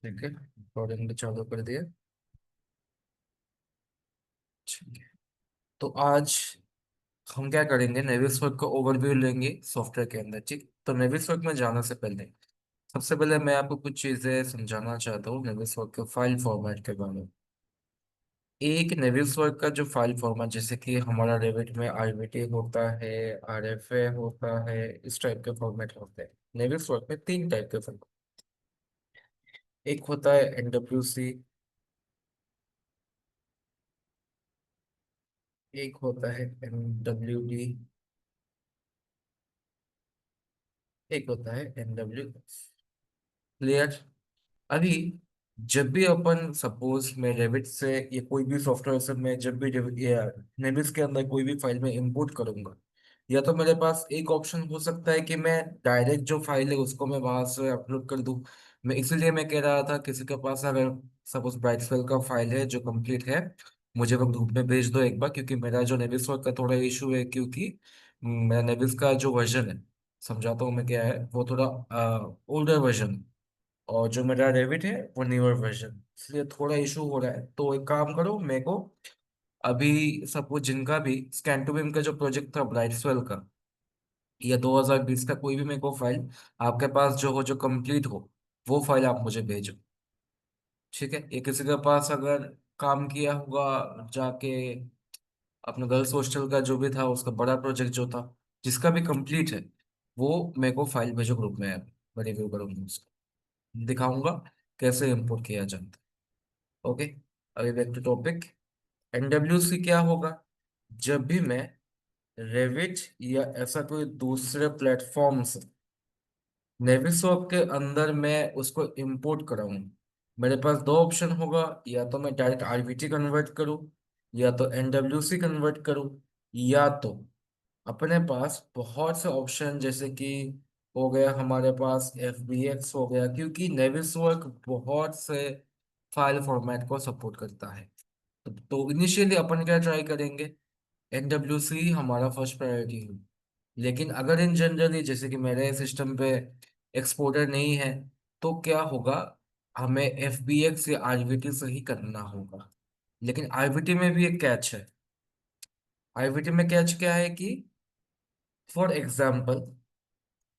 ठीक है, रिकॉर्डिंग चालू कर दिया। ठीक है। तो आज हम क्या करेंगे, नेविसवर्क का ओवरव्यू लेंगे सॉफ्टवेयर के अंदर। ठीक, तो नेविसवर्क में जाने से पहले सबसे पहले मैं आपको कुछ चीजें समझाना चाहता हूँ नेविसवर्क के फाइल फॉर्मेट के बारे में। एक नेविसवर्क का जो फाइल फॉर्मेट, जैसे कि हमारा रेविट में आरबीटी होता है, आरएफए होता है, इस टाइप के फॉर्मेट होते हैं। नेविसवर्क में तीन टाइप के फॉर्मेट, एक होता है एनडब्ल्यूसी, एक होता है एनडब्ल्यूडी, एक होता है एनडब्ल्यू। क्लियर? अभी जब भी अपन सपोज मैं रेविट से या कोई भी सॉफ्टवेयर से मैं जब भी नेविस के अंदर कोई भी फाइल में इंपोर्ट करूंगा, या तो मेरे पास एक ऑप्शन हो सकता है कि मैं डायरेक्ट जो फाइल है उसको मैं वहां से अपलोड कर दूं। मैं इसीलिए मैं कह रहा था, किसी के पास अगर सपोज ब्राइटस्वेल का फाइल है जो कंप्लीट है, मुझे वो ग्रुप में भेज दो एक बार, क्योंकि मेरा जो नेविस वर्क का थोड़ा इशू है, क्योंकि मेरा नेविस का जो वर्जन है, समझाता हूँ मैं क्या है, वो थोड़ा ओल्डर वर्जन, और जो मेरा रेविट है वो न्यूअर वर्जन, इसलिए थोड़ा इशू हो रहा है। तो एक काम करो, मेरे को अभी सपोज जिनका भी स्कैन टू बीम का जो प्रोजेक्ट था ब्राइटस्वेल का, या 2020 का कोई भी मेरे को फाइल आपके पास जो हो, जो कंप्लीट हो, वो फाइल आप मुझे भेजो। ठीक है? ये किसी के पास अगर काम किया होगा जाके, अपने गर्ल्स हॉस्टल का जो भी था उसका बड़ा प्रोजेक्ट जो था, जिसका भी कंप्लीट है, वो मेरे को फाइल भेजो ग्रुप में, मैं रिव्यू करूंगा उसको, दिखाऊंगा कैसे इंपोर्ट किया जाता है। ओके, अभी बैक टू टॉपिक। एनडब्ल्यूसी क्या होगा? जब भी मैं रेविट या ऐसा कोई दूसरे प्लेटफॉर्म से नेविसॉफ्ट के अंदर मैं उसको इंपोर्ट कराऊं, मेरे पास दो ऑप्शन होगा, या तो मैं डायरेक्ट आरबीटी कन्वर्ट करूं, या तो एनडब्ल्यूसी कन्वर्ट करूं, या तो अपने पास बहुत से ऑप्शन, जैसे कि हो गया हमारे पास एफबीएक्स हो गया, क्योंकि नेविसवर्क बहुत से फाइल फॉर्मेट को सपोर्ट करता है। तो इनिशियली अपन क्या ट्राई करेंगे, एनडब्ल्यूसी हमारा फर्स्ट प्रायोरिटी है। लेकिन अगर इन जनरली, जैसे कि मेरे सिस्टम पे एक्सपोर्टर नहीं है, तो क्या होगा, हमें एफबीएक्स या आरबीटी से ही करना होगा। लेकिन आरबीटी में भी एक कैच है। आरबीटी में कैच क्या है कि, फॉर एग्जाम्पल,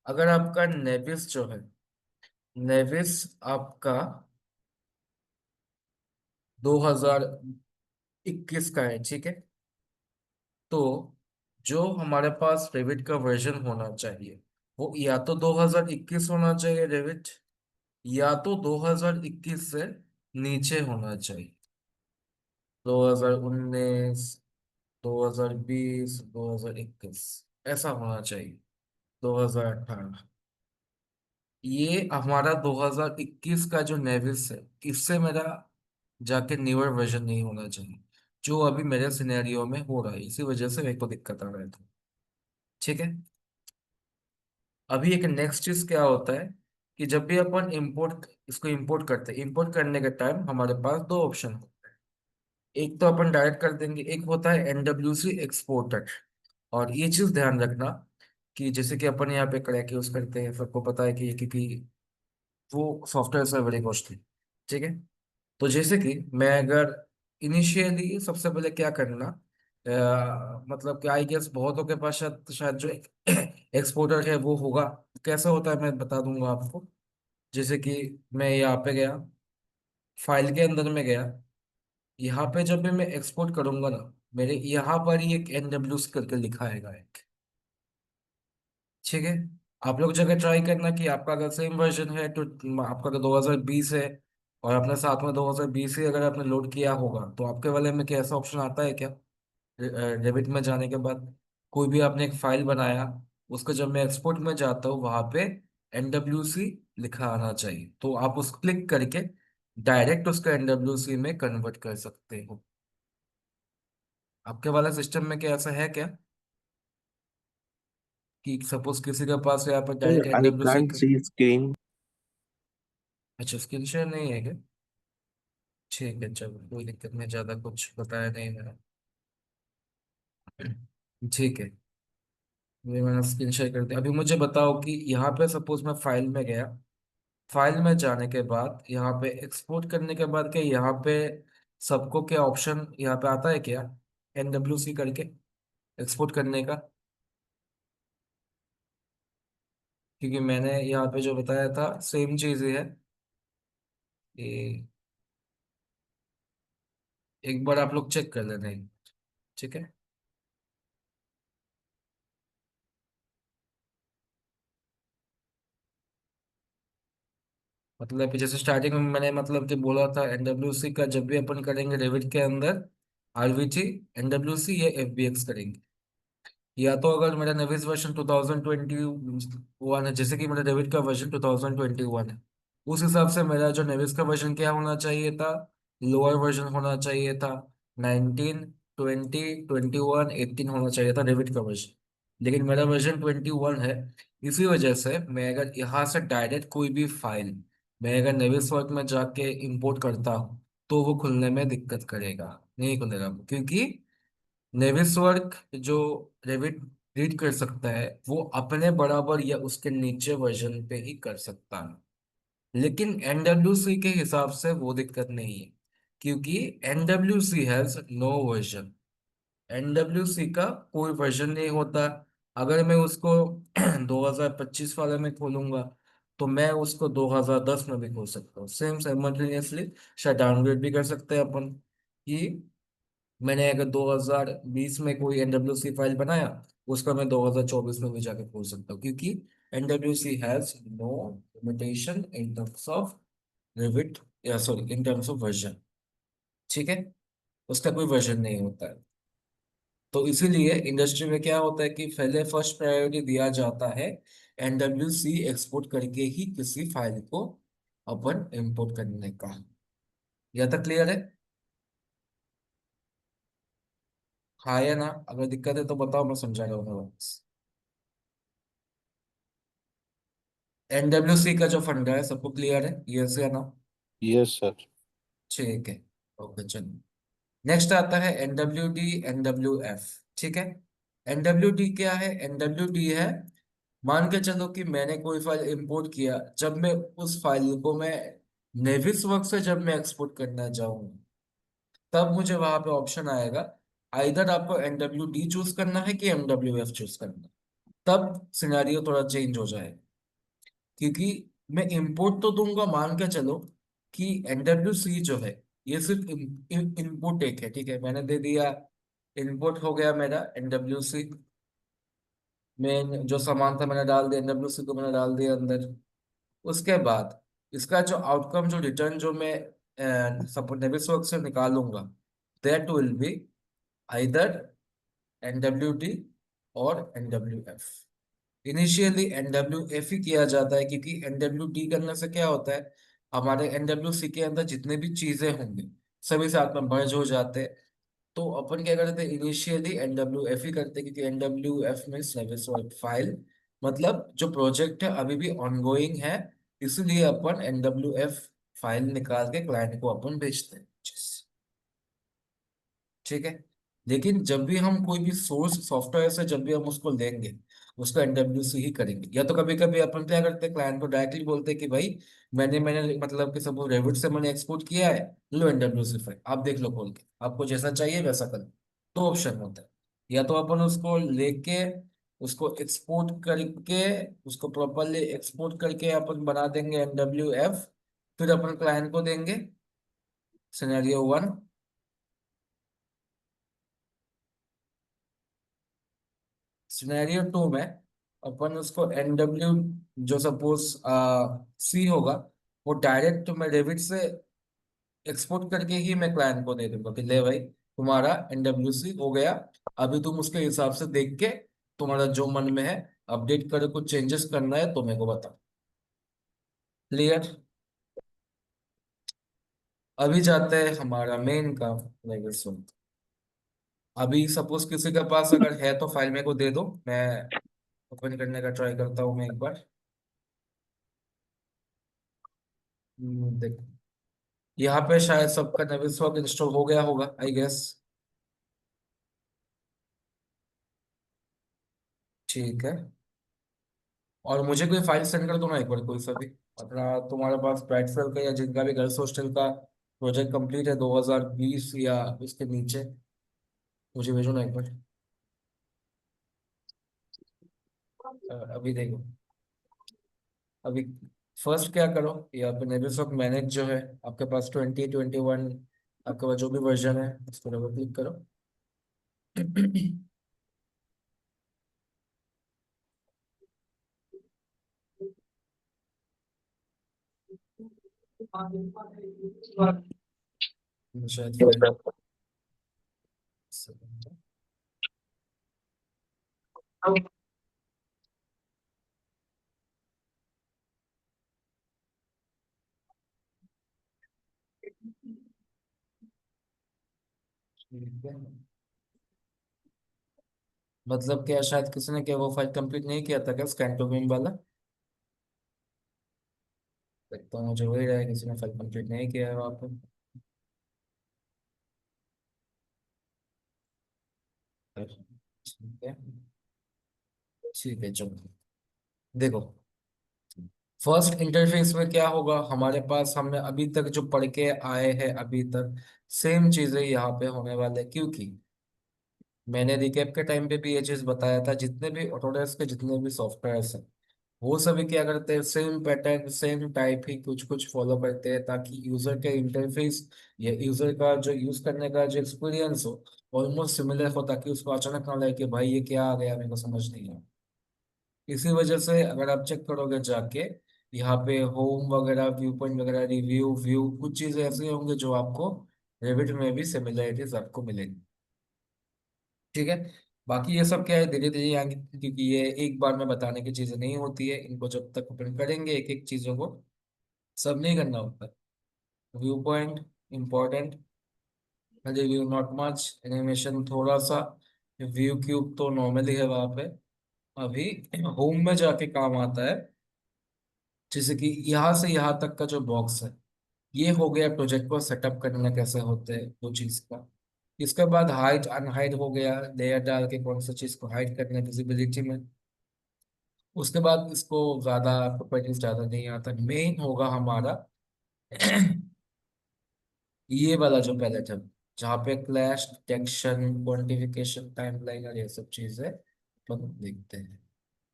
अगर आपका नेविस जो है, नेविस आपका 2021 का है, ठीक है, तो जो हमारे पास रेविट का वर्जन होना चाहिए, वो या तो 2021 होना चाहिए रेविट, या तो 2021 से नीचे होना चाहिए। 2019, 2020, 2021 ऐसा होना चाहिए। 2018, ये हमारा 2021 का जो नेविस है, इससे मेरा जाके न्यूअर वर्जन नहीं होना चाहिए, जो अभी मेरे सिनेरियो में हो रहा है, इसी वजह से मेरे को दिक्कत आ रहा है। तो ठीक है। अभी एक नेक्स्ट चीज क्या होता है, कि जब भी अपन इंपोर्ट इसको इंपोर्ट करते हैं, इंपोर्ट करने के टाइम हमारे पास दो ऑप्शन होते हैं। एक तो अपन डायरेक्ट कर देंगे, एक होता है एनडब्ल्यूसी एक्सपोर्टर। और ये चीज ध्यान रखना कि जैसे कि अपन यहाँ पे क्रैक यूज करते हैं, सबको पता है कि क्योंकि वो सॉफ्टवेयर से बड़ी कॉस्टली। ठीक है। तो जैसे कि मैं अगर इनिशियली सबसे पहले क्या करना, मतलब कि आई गेस बहुतों के पास शायद शायद जो एक्सपोर्टर है वो होगा। कैसा होता है मैं बता दूंगा आपको। जैसे कि मैं यहाँ पे गया, फाइल के अंदर में गया, यहाँ पे जब भी मैं एक्सपोर्ट करूंगा ना, मेरे यहाँ पर ही एक एनडब्ल्यू करके लिखा आएगा एक। ठीक है। आप लोग जगह ट्राई करना कि आपका अगर सेम वर्जन है, तो आपका अगर 2020 है, और अपने साथ में 2020 ही अगर आपने लोड किया होगा, तो आपके वाले में क्या ऐसा ऑप्शन आता है क्या, रेविट में जाने के बाद कोई भी आपने एक फाइल बनाया, उसका जब मैं एक्सपोर्ट में जाता हूँ वहां पे एनडब्ल्यूसी लिखा आना चाहिए, तो आप उस क्लिक करके डायरेक्ट उसका एनडब्ल्यूसी में कन्वर्ट कर सकते हो। आपके वाला सिस्टम में क्या ऐसा है क्या, कि सपोज किसी के पास यहाँ पर Sir, direct I एनडब्ल्यूसी? can't see screen. अच्छा, स्क्रीन शेयर नहीं है क्या? ठीक है, चलो कोई दिक्कत नहीं, ज्यादा कुछ बताया नहीं मैंने। ठीक है, ये मैंने स्क्रीन शेयर कर दिया। अभी मुझे बताओ कि यहाँ पे सपोज मैं फाइल में गया, फाइल में जाने के बाद यहाँ पे एक्सपोर्ट करने के बाद क्या यहाँ पे सबको क्या ऑप्शन यहाँ पे आता है क्या, NWC करके एक्सपोर्ट करने का? क्योंकि मैंने यहाँ पे जो बताया था सेम चीज ही है। ये एक बार आप लोग चेक कर लेना है, ठीक है? मतलब कि जैसे स्टार्टिंग में मैंने मतलब कि बोला था, NWC का जब भी अपन करेंगे रेविट के अंदर, RVT, NWC या FBX करेंगे। या तो अगर मेरा नेविस वर्जन 2021 है, जैसे कि मेरा डेविड का वर्जन 2021 है, उस हिसाब से मेरा जो नेविस का वर्जन क्या होना चाहिए था, लोअर वर्जन होना चाहिए था। 19, 20, 21, 18 होना चाहिए था डेविड का वर्जन। लेकिन मेरा वर्जन 21 है। इसी वजह से मैं अगर यहाँ से डायरेक्ट कोई भी फाइल मैं अगर नेविस वर्क में जाके इंपोर्ट करता हूँ, तो वो खुलने में दिक्कत करेगा, नहीं खुलेगा, क्योंकि नेविस वर्क जो रेविट रीड कर सकता है वो अपने बराबर या उसके नीचे वर्जन पे ही कर सकता है। लेकिन NWC के हिसाब से वो दिक्कत नहीं है, क्योंकि NWC has no version. NWC का कोई वर्जन नहीं होता। अगर मैं उसको 2025 वाले में खोलूंगा, तो मैं उसको 2010 में भी खोल सकता हूँ, सेम साइमल्टेनियसली। शायद डाउनग्रेड भी कर सकते हैं अपन कि मैंने अगर 2020 में कोई NWC फाइल बनाया, उसका मैं 2024 में भी जाके खोल सकता हूँ, क्योंकि NWC has no limitation in terms of Revit, या sorry in terms of version, ठीक है? उसका कोई वर्जन नहीं होता है। तो इसीलिए इंडस्ट्री में क्या होता है कि पहले फर्स्ट प्रायोरिटी दिया जाता है NWC एक्सपोर्ट करके ही किसी फाइल को अपन इंपोर्ट करने का। यह तक क्लियर है? हाँ या ना? अगर दिक्कत है तो बताओ, मैं समझा रहा हूँ। NWC का जो फंडा है सबको क्लियर है, यस या ना? Yes sir. ठीक है, ओके चलो। नेक्स्ट आता है NWD, NWF, ठीक है? NWD क्या है? NWD है, मान के चलो कि मैंने कोई फाइल इंपोर्ट किया, जब मैं उस फाइल को मैं नेविस वर्क से जब मैं एक्सपोर्ट करना चाहूँ, तब मुझे वहां पे ऑप्शन आएगा, आइदर आपको NWD चूज करना है कि MWF चूज करना है। तब सिनेरियो थोड़ा चेंज हो जाएगा, क्योंकि मैं इंपोर्ट तो दूंगा, मान के चलो कि NWC जो है ये सिर्फ इनपुट एक है, ठीक है? मैंने दे दिया, इनपुट हो गया मेरा NWC में, जो सामान था मैंने डाल दिया, NWC को मैंने डाल दिया अंदर। उसके बाद इसका जो आउटकम, जो रिटर्न जो मैं सपोज नेविसवर्क से निकालूंगा, that will be either NWD और NWF। इनिशियली NWF ही किया जाता है, क्योंकि NWD करने से क्या होता है, हमारे NWC के अंदर जितने भी चीजें होंगी सभी साथ में मर्ज हो जाते हैं। तो अपन क्या करते हैं, इनिशियली NWF ही करते हैं, क्योंकि NWF में सर्विस फाइल, मतलब जो प्रोजेक्ट है अभी भी ऑनगोइंग है, इसलिए अपन NWF फाइल निकाल के क्लाइंट को अपन भेजते हैं। ठीक है? लेकिन जब भी हम कोई भी सोर्स सॉफ्टवेयर से जब भी हम उसको लेंगे, उसको NWC ही करेंगे। या तो कभी कभी अपन क्या करते हैं, क्लाइंट को डायरेक्टली बोलते हैं कि भाई मैंने मतलब कि सब रेविट से मैंने एक्सपोर्ट किया है, लो NWC फाइल आप देख लो खोल के, आपको जैसा चाहिए वैसा कर लो। दो ऑप्शन होता है, या तो अपन उसको लेके उसको एक्सपोर्ट करके, उसको प्रॉपरली एक्सपोर्ट करके अपन बना देंगे NWF, फिर अपन क्लाइंट को देंगे, सिनेरियो वन। सिनेरियो टू में अपन उसको NW, जो सपोज सी होगा, वो डायरेक्ट मैं डेबिट से एक्सपोर्ट करके ही मैं क्लाइंट को दे दूंगा कि ले भाई तुम्हारा NWC हो गया, अभी तुम उसके हिसाब से देख के तुम्हारा जो मन में है अपडेट करो, कुछ चेंजेस करना है तो मेरे को बता। क्लियर? अभी जाते हैं हमारा मेन काम, लेकिन सुन। अभी सपोज किसी के पास अगर है तो फाइल मेरे को दे दो, मैं ओपन करने का ट्राई करता हूँ मैं एक बार। देखो, यहाँ पे शायद सबका नेविसवर्क इंस्टॉल हो गया होगा, आई गेस। ठीक है, और मुझे कोई फाइल सेंड कर दो ना एक बार, कोई सा भी अपना, तुम्हारे पास ब्राइटफेल का या जिनका भी गर्ल्स हॉस्टल का प्रोजेक्ट कंप्लीट है 2020 या उसके नीचे, मुझे भेजो ना एक बार। अभी देखो, अभी फर्स्ट क्या करो, यहाँ पे नेविसॉक मैनेज जो है आपके पास 2021, आपके पास जो भी वर्जन है उस पर डबल क्लिक करो। शायद फाइल, ठीक है। मतलब क्या, शायद किसी ने क्या वो फाइल कंप्लीट नहीं किया था क्या, स्कैन टू बीम वाला? तो मुझे वही रहा है, किसी ने फाइल कंप्लीट नहीं किया है वहाँ पे। ठीक है, ठीक है चलो। देखो, फर्स्ट इंटरफेस में क्या होगा हमारे पास, हमने अभी तक जो पढ़ के आए हैं अभी तक सेम चीजें यहाँ पे होने वाले हैं, क्योंकि मैंने रिकैप के टाइम पे भी ये चीज बताया था, जितने भी ऑटोडेस्क के जितने भी सॉफ्टवेयर हैं वो सभी क्या करते हैं, सेम पैटर्न सेम टाइप ही कुछ कुछ फॉलो करते हैं, ताकि यूजर के इंटरफेस या यूजर का जो यूज करने का जो एक्सपीरियंस हो ऑलमोस्ट सिमिलर हो, ताकि उसको अचानक ना लगे कि भाई ये क्या आ गया, मेरे को समझ नहीं आया। इसी वजह से अगर आप चेक करोगे जाके, यहाँ पे होम वगैरह, व्यू पॉइंट वगैरह, रिव्यू व्यू, कुछ चीजें ऐसे होंगे जो आपको रेविट में भी सिमिलरिटीज आपको मिलेंगी। ठीक है। बाकी ये सब क्या है, धीरे धीरे आगे, क्योंकि ये एक बार में बताने की चीजें नहीं होती है, इनको जब तक अपन करेंगे एक एक चीजों को, सब नहीं करना होता है। View point important, review not much, animation थोड़ा सा, व्यू क्यूब तो नॉर्मली है वहां पे। अभी होम में जाके काम आता है, जैसे कि यहाँ से यहाँ तक का जो बॉक्स है, ये हो गया प्रोजेक्ट को सेटअप करना कैसे होते हैं वो चीज का। इसके बाद हाइड अनहाइड हो गया, लेयर डाल के कौन सा चीज को हाइड करना है विजिबिलिटी में। उसके बाद इसको ज्यादा प्रॉपर्टीज ज्यादा नहीं आता, मेन होगा हमारा ये वाला जो पैलेट है, जहाँ पे क्लैश डिटेक्शन, क्वांटिफिकेशन, टाइमलाइन और ये सब चीजें अपन देखते हैं,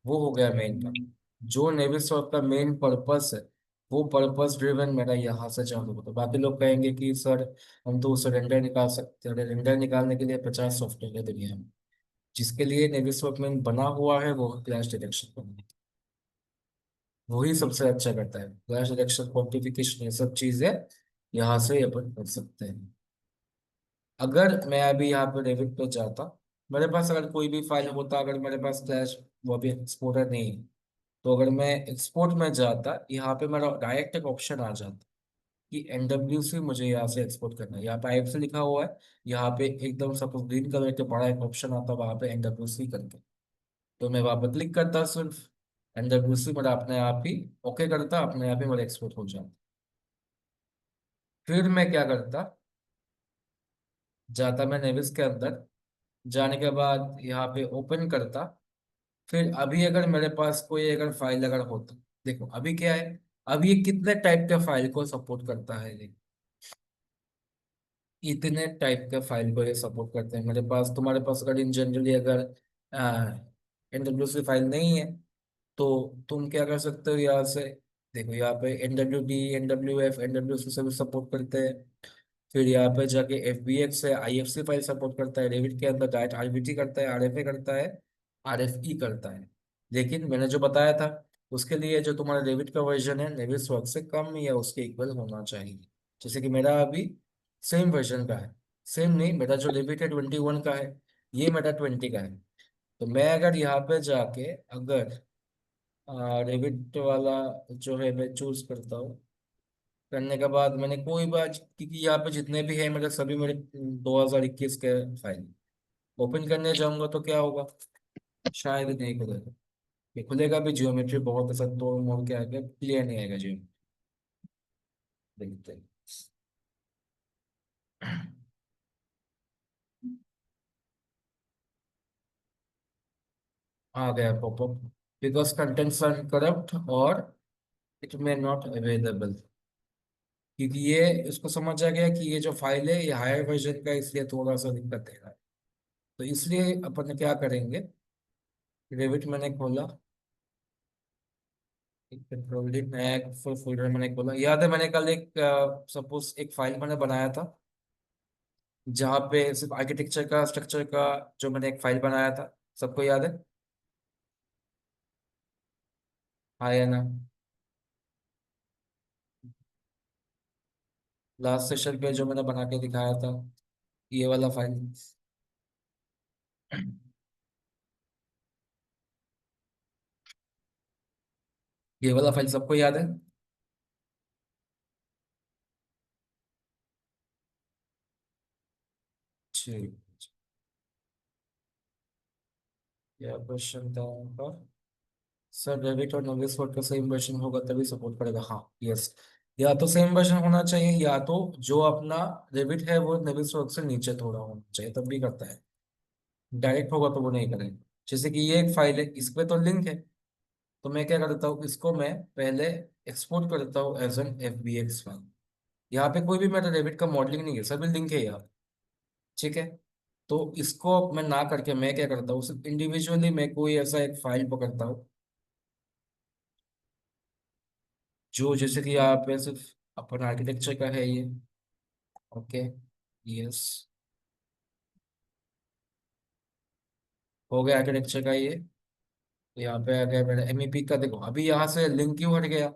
वो हो गया मेन का। जो नेविसॉफ्ट का मेन पर्पस है, वो पर्पस ड्रिवन मेरा यहाँ से चालू होता है। बाकी लोग कहेंगे कि सर हम तो उससे रेंडर निकाल सकते हैं, रेंडर निकालने के लिए 50 सॉफ्टवेयर है दुनिया में, जिसके लिए नेविसॉफ्ट में बना हुआ है वो क्लैश डिटेक्शन, वही सबसे अच्छा करता है। फ्लैश इलेक्शन, क्वांटिफिकेशन, ये सब चीजें यहाँ से अपन कर सकते हैं। अगर मैं अभी यहाँ पे रेविट पे जाता, मेरे पास अगर कोई भी फाइल होता, अगर मेरे पास फ्लैश वो भी एक्सपोर्टर नहीं है, तो अगर मैं एक्सपोर्ट में जाता, यहाँ पे मेरा डायरेक्ट एक ऑप्शन आ जाता कि NWC मुझे यहाँ से एक्सपोर्ट करना है। यहाँ पे IFC लिखा हुआ है, यहाँ पे एकदम सपोज ग्रीन कलर के बड़ा एक ऑप्शन आता है वहाँ पे NWC करके, तो मैं वहां पर क्लिक करता सिर्फ, NWC मेरा अपने आप ही ओके करता, अपने आप ही मेरा एक्सपोर्ट हो जाता। फिर मैं क्या करता, जाता मैं नेविस के अंदर, जाने के बाद यहाँ पे ओपन करता। फिर अभी अगर मेरे पास कोई अगर फाइल अगर होता, देखो अभी क्या है, अभी ये कितने टाइप के फाइल को सपोर्ट करता है ये, इतने टाइप के फाइल को ये सपोर्ट करते हैं। मेरे पास, तुम्हारे पास अगर इन जनरली अगर NWC फाइल नहीं है, तो तुम क्या कर सकते हो यहाँ से, देखो यहाँ पे NWD, NWF, NWC से भी सपोर्ट करते हैं। फिर यहाँ पे जाके FBX है, IFC फाइल सपोर्ट करता है, रेविट के अंदर डायरेक्ट RBT करता है, RFA करता है, RFE करता है। लेकिन मैंने जो बताया था, उसके लिए जो तुम्हारा रेविट का वर्जन है नेविस वर्क से कम या उसके इक्वल होना चाहिए। जैसे कि मेरा अभी सेम वर्जन का है, सेम नहीं, मेरा जो रेविट है 21 का है, ये मेरा 20 का है। तो मैं अगर यहाँ पे जाके अगर रेबिट वाला जो है मैं चूज करता हूँ, करने के बाद मैंने कोई बात, क्योंकि यहाँ पे जितने भी है मेरे सभी मेरे 2021 के फाइल ओपन करने जाऊंगा तो क्या होगा, शायद नहीं खुलेगा। ये खुलेगा भी, जियोमेट्री बहुत ऐसा तोड़ मोड़ के आगे क्लियर नहीं आएगा जियो, देखते हैं। आ गया popup. Because contents are corrupt और इट मे नॉट अवेलेबल। क्योंकि ये इसको समझ आ गया कि ये जो फाइल है ये हायर वर्जन का है, इसलिए थोड़ा सा दिक्कत दे रहा है। तो इसलिए अपन क्या करेंगे, रेविट मैंने खोला, एक कंट्रोल डी नया एक फुल फोल्डर मैंने खोला। याद है मैंने कल एक सपोज एक फाइल मैंने बनाया था जहाँ पे सिर्फ आर्किटेक्चर का स्ट्रक्चर का, जो मैंने एक फाइल बनाया था, सबको याद है? हाँ या ना? लास्ट सेशन पे जो मैंने बना के दिखाया था, ये वाला फाइल। ये वाला फाइल सबको याद है? ठीक। क्या क्वेश्चन था उनका? सर रेविट और नोविस कोड का सेम वर्जन होगा तभी सपोर्ट करेगा, हाँ यस। या तो सेम वर्जन होना चाहिए, या तो जो अपना रेविट है वो नोविस कोड से नीचे थोड़ा होना चाहिए, तब भी करता है। डायरेक्ट होगा तो वो नहीं करेगा। जैसे कि ये एक फाइल है, इस पे तो लिंक है, तो मैं क्या करता हूँ, इसको मैं पहले एक्सपोर्ट करता हूँ एज एन FBX फाइल। यहाँ पे कोई भी मेरा रेविट का मॉडलिंग नहीं है, सभी लिंक है यहाँ। ठीक है। तो इसको मैं ना करके मैं क्या करता हूँ, सिर्फ इंडिविजुअली मैं कोई ऐसा एक फाइल पकड़ता हूँ जो, जैसे कि यहाँ पे सिर्फ अपन आर्किटेक्चर का है ये। ओके। यस। हो गया आर्किटेक्चर का ये। तो यहाँ पे आ गया मेरा MEP का, देखो अभी यहाँ से लिंक क्यों हट गया,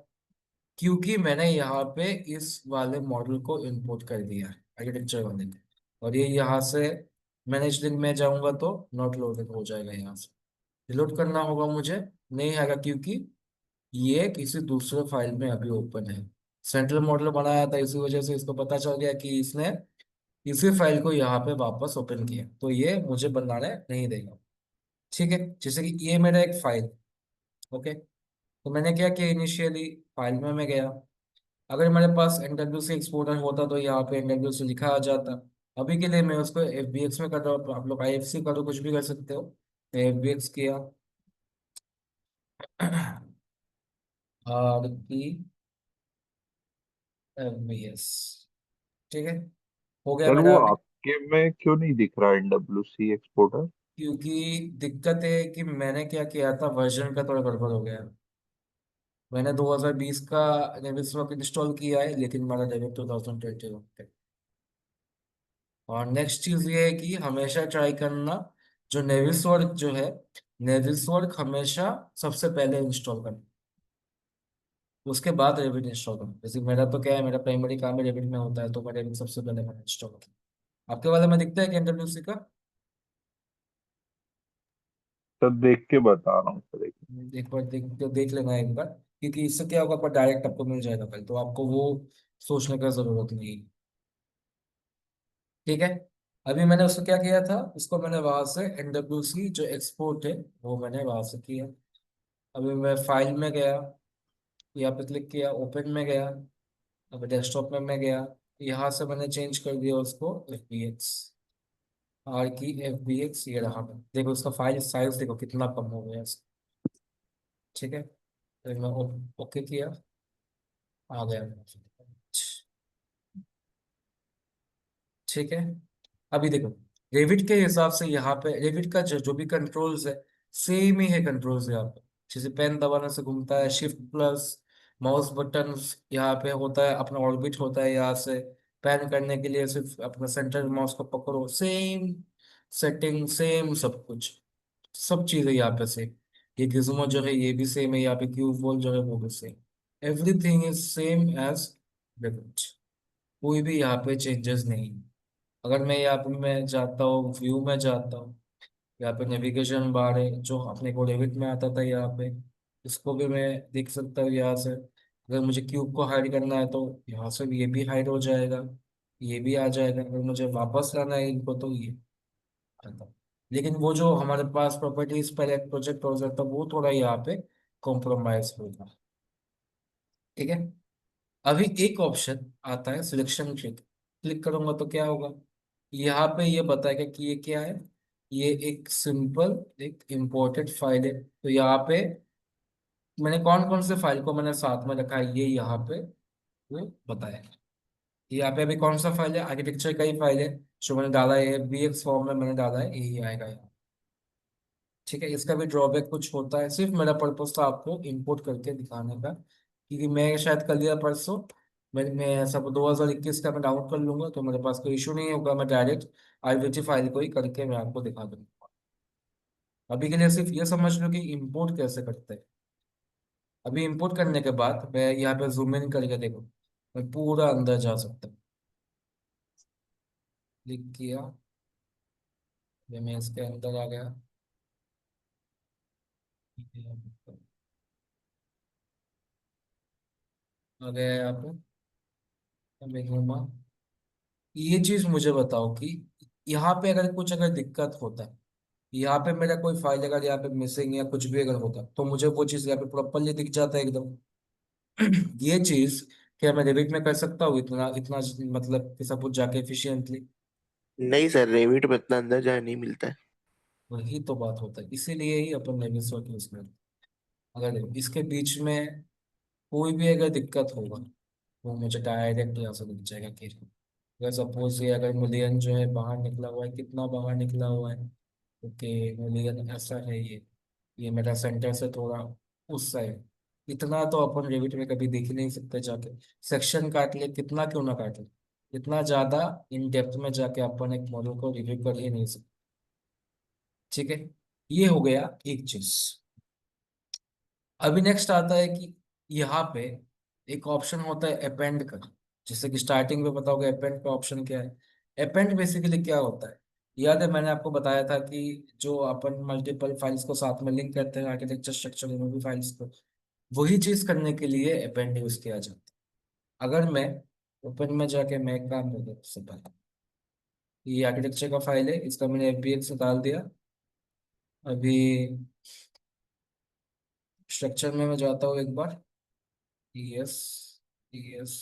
क्योंकि मैंने यहाँ पे इस वाले मॉडल को इंपोर्ट कर दिया है, आर्किटेक्चर वाले को। और ये यहाँ से मैनेज लिंक में जाऊंगा तो नॉट लोडेड हो जाएगा यहाँ से। रिलोड करना होगा मुझे, नहीं आएगा क्योंकि ये किसी दूसरे फाइल में अभी ओपन है। सेंट्रल मॉडल बनाया था, इसी वजह से इसको पता चल गया कि इसने इसी फाइल को यहाँ पे वापस ओपन किया, तो ये मुझे बनाने नहीं देगा। ठीक है। जैसे कि ये मेरा एक फाइल। ओके। तो मैंने क्या किया, इनिशियली फाइल में मैं गया। अगर मेरे पास NWC एक्सपोर्टर होता तो यहाँ पे NWC लिखा आ जाता। अभी के लिए मैं उसको FBX में कर रहा हूँ, तो आप लोग IFC करो, कुछ भी कर सकते हो। FBX किया। और की FBS। ठीक है। हो गया सर मेरा वो अभी। आपके में क्यों नहीं दिख रहा NWC एक्सपोर्टर? क्योंकि दिक्कत है कि मैंने क्या किया था, वर्जन का थोड़ा गड़बड़ हो गया। मैंने 2020 का नेविस वर्क इंस्टॉल किया है, लेकिन मेरा डेबिट 2021 पे। और नेक्स्ट चीज ये है कि हमेशा ट्राई करना, जो नेविस वर्क जो है, नेविस वर्क हमेशा सबसे पहले इंस्टॉल करना, उसके बाद रेविट इंस्टॉल करना। जैसे मेरा तो क्या है, मेरा प्राइमरी काम है रेविट में होता है, तो मैं रेविट सबसे पहले मैंने इंस्टॉल किया। आपके वाले में दिखता है कि NWC का? सर देख के बता रहा हूँ सर एक। एक बार देख लेना एक बार। क्योंकि इससे क्या होगा, पर डायरेक्ट आपको मिल जाएगा भाई, तो आपको वो सोचने का जरूरत नहीं है। ठीक है। अभी मैंने उसको क्या किया था, उसको मैंने वहां से NWC जो एक्सपोर्ट है वो मैंने वहां से किया। अभी मैं फाइल में गया, यहाँ पे क्लिक किया, ओपन में गया। अभी डेस्कटॉप में मैं गया, यहाँ से मैंने चेंज कर दिया उसको FBX। आर की FBX, ये रहा। देखो उसका फाइल साइज देखो कितना कम हो गया इसका। ठीक है। तो मैं ओके किया, आ गया। ठीक है। अभी देखो, रेविट के हिसाब से यहाँ पे रेविट का जो भी कंट्रोल्स है, सेम ही है कंट्रोल्स यहाँ पे। जैसे पेन दबाने से घूमता है, Shift+ माउस बटन यहाँ पे होता है, अपना ऑर्बिट होता है यहाँ से। पैन करने के लिए सिर्फ अपना सेंटर माउस को पकड़ो, सेम सेटिंग, सेम सब कुछ, सब चीजें यहाँ पे सेम। ये गिज्मो जो है ये भी सेम है, यहाँ पे क्यूब वॉल जो है वो भी same. Everything is same as Revit. कोई भी यहाँ पे चेंजेस नहीं। अगर मैं यहाँ पे मैं जाता हूँ, व्यू में जाता हूँ, यहाँ पे नेविगेशन बार है जो अपने को रेविट में आता था यहाँ पे, इसको भी मैं देख सकता हूँ यहाँ से। अगर मुझे क्यूब को हाइड करना है तो यहाँ से भी ये भी हाइड हो जाएगा, ये भी आ जाएगा। अगर मुझे वापस लाना है इनको तो ये आता। लेकिन वो जो हमारे पास प्रॉपर्टीज पहले प्रोजेक्ट हो जाता वो थोड़ा यहाँ पे कॉम्प्रोमाइज होगा। ठीक है। अभी एक ऑप्शन आता है सिलेक्शन ट्री, क्लिक करूंगा तो क्या होगा, यहाँ पे ये बताएगा कि ये क्या है। ये एक सिंपल एक इम्पोर्टेड फाइल है, तो यहाँ पे मैंने कौन कौन से फाइल को मैंने साथ में रखा है ये यहाँ पे वो बताया है। यहाँ पे अभी कौन सा फाइल है, आर्किटेक्चर का ही फाइल है जो मैंने डाला है, बीएक्स फॉर्म में मैंने डाला है, यही आएगा यहाँ। ठीक है, इसका भी ड्रॉबैक कुछ होता है, सिर्फ मेरा पर्पस था आपको इंपोर्ट करके दिखाने का, क्योंकि मैं शायद कल या परसों मैं सब 2021 का मैं डाउनलोड कर लूंगा तो मेरे पास कोई इशू नहीं होगा, मैं डायरेक्ट आईवीटी फाइल को ही करके मैं आपको दिखा दूंगा। अभी के लिए सिर्फ ये समझ लो कि इंपोर्ट कैसे करते हैं। अभी इंपोर्ट करने के बाद मैं यहाँ पे जूम इन करके देखो, मैं पूरा अंदर जा सकता हूँ। क्लिक किया, फिर मैं इसके अंदर आ गया, आ गया यहाँ पे, मैं घूमा। ये चीज मुझे बताओ कि यहाँ पे अगर कुछ अगर दिक्कत होता है, यहाँ पे मेरा कोई फाइल अगर यहाँ पे मिसिंग या कुछ भी अगर होता तो मुझे वो चीज यहाँ पे प्रॉपरली दिख जाता है एकदम। ये चीज क्या मैं रेविट में कर सकता हूँ इतना इतना, मतलब कि सब कुछ जाके एफिशिएंटली? नहीं सर, रेविट में इतना अंदर जाने नहीं मिलता है। वही तो बात होता है, इसीलिए ही अपन नेविसॉर्ट यूज करते हैं। अगर इसके बीच में कोई भी अगर दिक्कत होगा वो मुझे डायरेक्ट यहाँ से दिख जाएगा कि अगर सपोज ये अगर मिलियन जो है बाहर निकला हुआ है, कितना बाहर निकला हुआ है, ओके मिलियन ऐसा है ये मेरा सेंटर से थोड़ा उस साइड, इतना तो अपन रेविट में कभी देख ही नहीं सकते जाके। सेक्शन काट ले कितना क्यों ना काट ले, इतना ज्यादा इन डेप्थ में जाके अपन एक मॉडल को रिव्यू कर ही नहीं सकते। ठीक है, ये हो गया एक चीज। अभी नेक्स्ट आता है कि यहाँ पे एक ऑप्शन होता है अपेंड का, जैसे कि स्टार्टिंग में बताओगे अपेंड का ऑप्शन क्या है। अपेंड बेसिकली क्या होता है, याद है मैंने आपको बताया था कि जो अपन मल्टीपल फाइल्स को साथ में लिंक करते हैं आर्किटेक्चर स्ट्रक्चर में भी फाइल्स को, वही चीज करने के लिए अपेंड यूज किया जाता है। अगर मैं ओपन में जाके मैं एक काम करता हूँ, सबसे पहले ये आर्किटेक्चर का फाइल है, इसका मैंने एफबीएक्स में डाल दिया। अभी स्ट्रक्चर में मैं जाता हूँ एक बार, यस यस,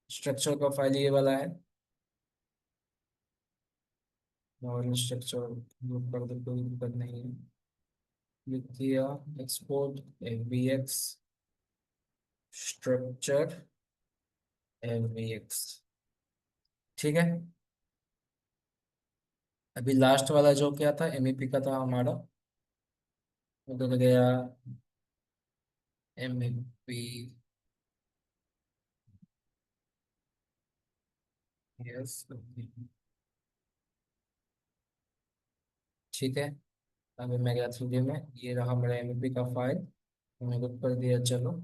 स्ट्रक्चर का फाइल ये वाला है, और स्ट्रक्चर ग्रुप कर दो, कोई दिक्कत नहीं है। क्लिक किया, एक्सपोर्ट एफबीएक्स स्ट्रक्चर एफबीएक्स। ठीक है, अभी लास्ट वाला जो क्या था एमईपी का था हमारा, उधर गया एमईपी, यस। ठीक है, अभी मैं गया 3D में, ये रहा मेरा एमईपी का फाइल, मैंने कुछ कर दिया, चलो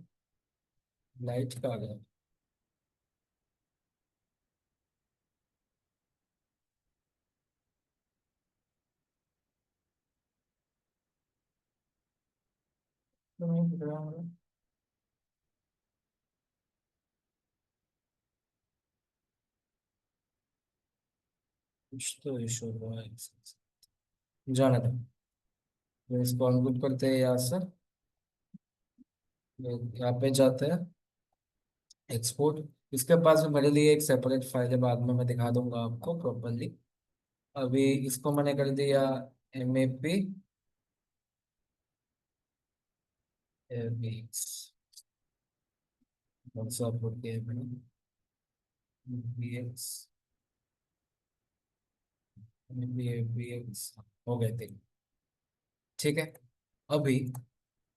लाइट का आ गया। तो नहीं दिख रहा मुझे। कुछ तो इशू हुआ है, जाना था। तो इसको अनग्रुप करते हैं यहाँ से, यहाँ पे जाते हैं एक्सपोर्ट। इसके पास में मेरे लिए एक सेपरेट फाइल है, बाद में मैं दिखा दूंगा आपको प्रॉपरली। अभी इसको मैंने कर दिया एम ए पी एफबीएक्स, कौन सा अपलोड किया है मैंने, एफबीएक्स एफबीएक्स, हो गए थे। ठीक है, अभी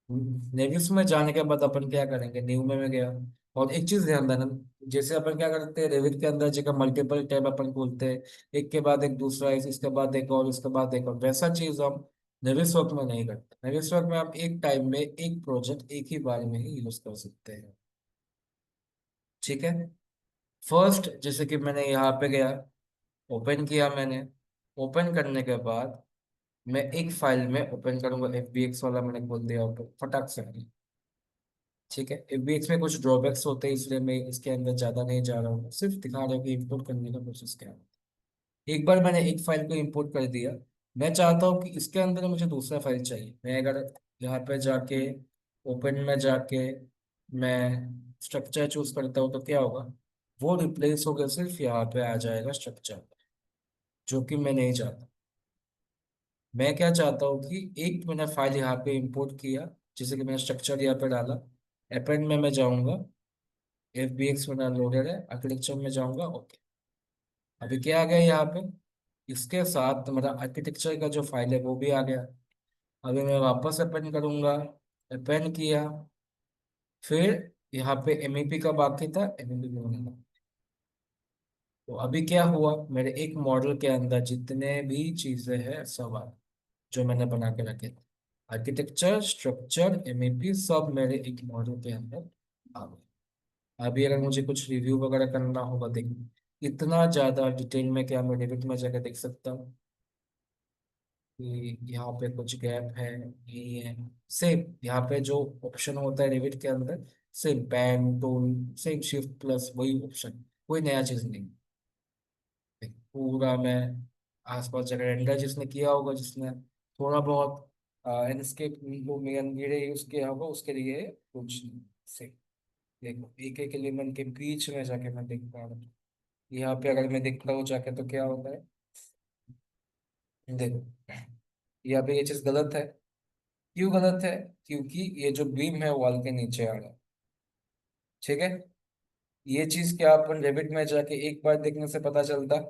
नेविस में जाने के बाद अपन क्या करेंगे, न्यू में मैं गया, और एक चीज ध्यान देना, जैसे अपन क्या करते हैं रेविट के अंदर जगह मल्टीपल टैब अपन खोलते हैं, एक के बाद एक दूसरा, इसके बाद एक और, इसके बाद एक और, वैसा चीज हम नेविस वर्क में नहीं करते। नेविस वर्क में आप एक टाइम में एक प्रोजेक्ट एक ही बार में ही यूज कर सकते हैं। ठीक है, फर्स्ट जैसे कि मैंने यहाँ पे गया, ओपन किया मैंने, ओपन करने के बाद मैं एक फाइल में ओपन करूंगा, एफबीएक्स वाला मैंने खोल दिया ओपन फटाक से। ठीक है, बीच में कुछ ड्रॉबैक्स होते हैं इसलिए मैं इसके अंदर ज्यादा नहीं जा रहा हूँ, सिर्फ दिखा रहा हूँ कि इंपोर्ट करने का प्रोसेस क्या है। एक बार मैंने एक फाइल को इंपोर्ट कर दिया, मैं चाहता हूँ कि इसके अंदर मुझे दूसरा फाइल चाहिए। मैं अगर यहाँ पे जाके ओपन में जाके मैं स्ट्रक्चर चूज करता हूँ तो क्या होगा, वो रिप्लेस होकर सिर्फ यहाँ पे आ जाएगा स्ट्रक्चर, जो कि मैं नहीं चाहता। मैं क्या चाहता हूँ कि एक मैंने फाइल यहाँ पे इंपोर्ट किया, जैसे कि मैंने स्ट्रक्चर यहाँ पे डाला, अपेंड में मैं जाऊंगा, FBX में लोडेड है, आर्किटेक्चर में जाऊंगा, ओके। अभी क्या आ गया यहाँ पे, इसके साथ मेरा आर्किटेक्चर का जो फाइल है वो भी आ गया। अभी मैं वापस अपेंड करूंगा, अपेंड किया, फिर यहाँ पे MEP का बाकी था, MEP भी बनेगा। तो अभी क्या हुआ, मेरे एक मॉडल के अंदर जितने भी चीजें हैं सब आ, जो मैंने बना के रखे थे, आर्किटेक्चर, स्ट्रक्चर, MEP, सब मेरे एक मॉडल के अंदर आ गए। अभी अगर मुझे कुछ रिव्यू वगैरह करना होगा, देखिए इतना ज्यादा डिटेल में क्या मैं रिव्यू में जाकर देख सकता हूँ कि यहाँ पे कुछ गैप है, नहीं है। सेम यहाँ पे जो ऑप्शन होता है रिविट के अंदर, same pan tool, same shift plus वही ऑप्शन, कोई नया चीज नहीं। पूरा मैं आसपास जगह रेंडर जिसने किया होगा, जिसने थोड़ा बहुत एनस्केप गिरे यूज किया होगा, उसके लिए कुछ से देखो एक एक एलिमेंट के बीच में जाके मैं देख पा रहा हूँ। यहाँ पे अगर मैं देखता हूँ जाके तो क्या होता है, देखो यहाँ पे ये चीज गलत है। क्यों गलत है? क्योंकि ये जो बीम है वॉल के नीचे आ रहा है, ठीक है। ये चीज क्या अपन रेबिट में जाके एक बार देखने से पता चलता?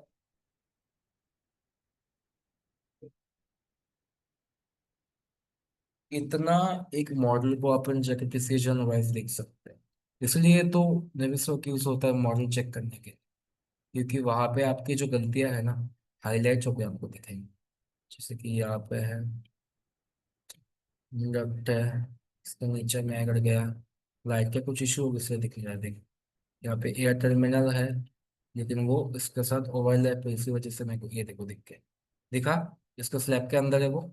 इतना एक मॉडल को अपन जाके प्रिसीजन वाइज देख सकते हैं। इसलिए तो नेविसो यूज होता है मॉडल चेक करने के, क्योंकि वहां पे आपकी जो गलतियां है ना, हाईलाइट होकर आपको दिखेंगी। जैसे कि यहाँ पे है इंडक्ट है, इसके नीचे मैं अगर गया, लाइट के कुछ इशू होगा इससे दिख रहा है, देख। यहाँ पे एयर टर्मिनल है, लेकिन वो इसके साथ ओवरलैप है, इसी वजह से मेरे को ये देखो दिख के दिखा। इसका स्लैब के अंदर है वो,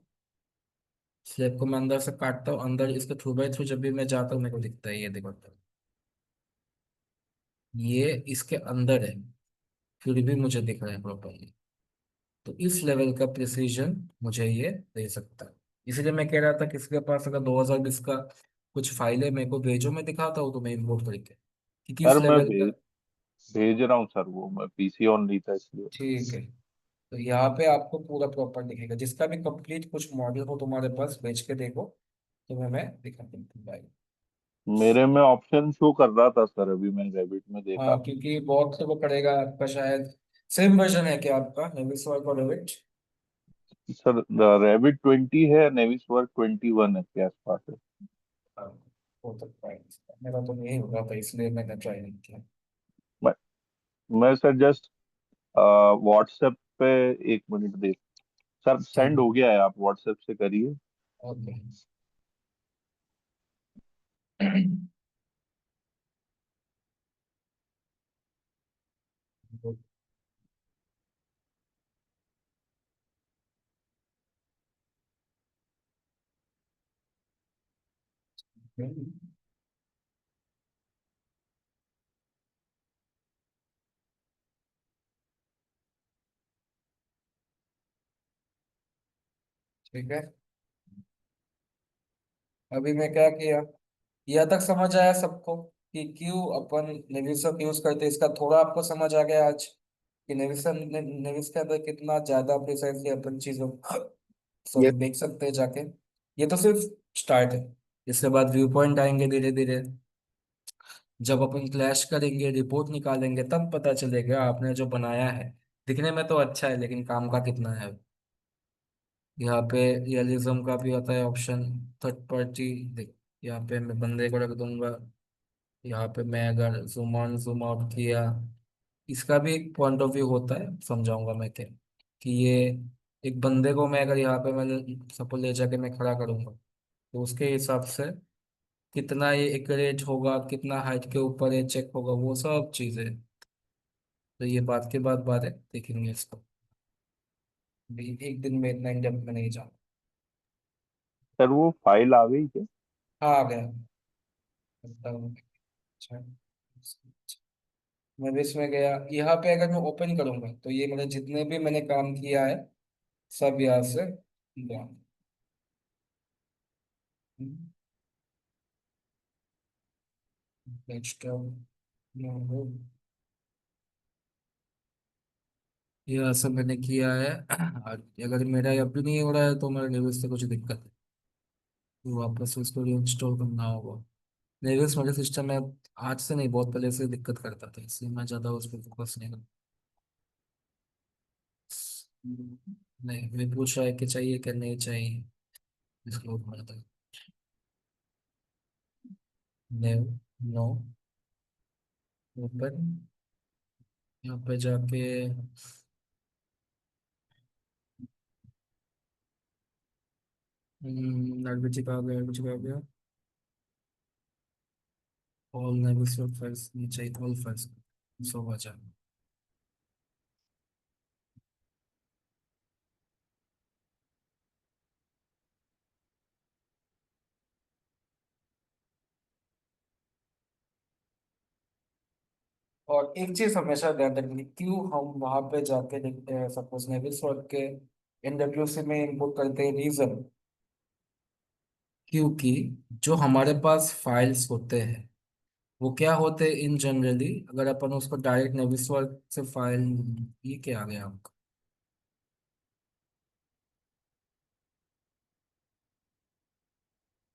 स्लैब को मैं अंदर से काटता हूँ, अंदर इसके थ्रू बाई थ्रू जब भी मैं जाता हूँ मेरे को दिखता है, ये देखो। ये इसके अंदर है, फिर भी मुझे दिख रहा है प्रॉपरली। तो इस लेवल का प्रिसीजन मुझे ये दे सकता है। इसलिए मैं कह रहा था किसी के पास अगर 2020 का कुछ फाइल है मेरे को भेजो, मैं दिखाता हूँ तो मैं इम्पोर्ट करके, क्योंकि इस सर मैं लेवल का। भेज रहा हूँ सर, वो मैं पीसी ऑन नहीं था इसलिए। ठीक है, तो यहाँ पे आपको पूरा प्रॉपर दिखेगा, जिसका भी कंप्लीट कुछ मॉडल हो तुम्हारे पास भेज के देखो, तो मैं दिखा दूँ भाई। मेरे में ऑप्शन शो कर रहा था सर, अभी मैं रैबिट में देखा। हाँ, क्योंकि बहुत लोगों पड़ेगा आपका शायद। सेम वर्जन है क्या आपका नेविस वर्क और रेविट? सर रैबिट 20 है, नेविस वर्क 21 है के आसपास है। हाँ, हो सकता है। मेरा तो नहीं हो रहा था इसलिए मैंने ट्राई नहीं किया। मैं, मैं सर जस्ट व्हाट्सएप पे, एक मिनट देख। सर ठीक सेंड हो गया है, आप व्हाट्सएप से करिए। है, ओके। ठीक है, अभी मैं क्या किया, यह तक समझ आया सबको कि क्यों अपन नेविसन यूज करते हैं? इसका थोड़ा आपको समझ आ गया आज कि नेविस के अंदर कितना ज्यादा प्रिसाइजली अपन चीजों ये सॉरी देख सकते हैं जाके। ये तो सिर्फ स्टार्ट है, इसके बाद व्यू पॉइंट आएंगे धीरे धीरे। जब अपन क्लैश करेंगे, रिपोर्ट निकालेंगे, तब पता चलेगा आपने जो बनाया है दिखने में तो अच्छा है, लेकिन काम का कितना है। यहाँ पे रियलिज्म का भी होता है ऑप्शन, थर्ड पार्टी। देख, यहाँ पे मैं बंदे को रख दूंगा, यहाँ पे मैं अगर जूम ऑन जूम आउट किया, इसका भी एक पॉइंट ऑफ व्यू होता है, समझाऊंगा मैं क्या, कि ये एक बंदे को मैं अगर यहाँ पे मैं सपोज ले जाके मैं खड़ा करूंगा, तो उसके हिसाब से कितना ये एक्यूरेट होगा, कितना हाइट के ऊपर ये चेक होगा, वो सब चीजें। तो ये बात के बाद बात है, देखेंगे इसको भी, एक दिन में इतना इन डेप्थ में नहीं जाऊँ। सर वो फाइल आ गई क्या? हाँ, आ गया, बताओ। अच्छा, मैं भी इसमें गया, यहाँ पे अगर मैं ओपन करूंगा तो ये मतलब जितने भी मैंने काम किया है सब यहाँ से गया। नेक्स्ट, ये सब मैंने किया है। और अगर मेरा अब भी नहीं हो रहा है तो मेरे नेविस से कुछ दिक्कत है, तो वापस से उसको इंस्टॉल करना होगा। नेविस मेरे सिस्टम में आज से नहीं, बहुत पहले से दिक्कत करता था, इसलिए मैं ज़्यादा उस पर फोकस नहीं करता। नहीं, मैं पूछ रहा है कि चाहिए कि नहीं चाहिए, इसको मारता है। नेव, नो, ऊपर, यहाँ पे जाके आरबीजी का आ गया, आरबीजी का आ गया। ऑल नेविस फाइल्स नहीं चाहिए, ऑल फाइल्स सो बचा। और एक चीज हमेशा ध्यान रखनी, क्यों हम वहां पे जाके देखते हैं, सपोज नेविस वर्क के एनडब्ल्यूसी में इनपुट करते हैं, रीजन क्योंकि जो हमारे पास फाइल्स होते हैं वो क्या होते हैं इन जनरली, अगर अपन उसको डायरेक्ट नेविस वर्क से फाइल, ये क्या आ गया आपका?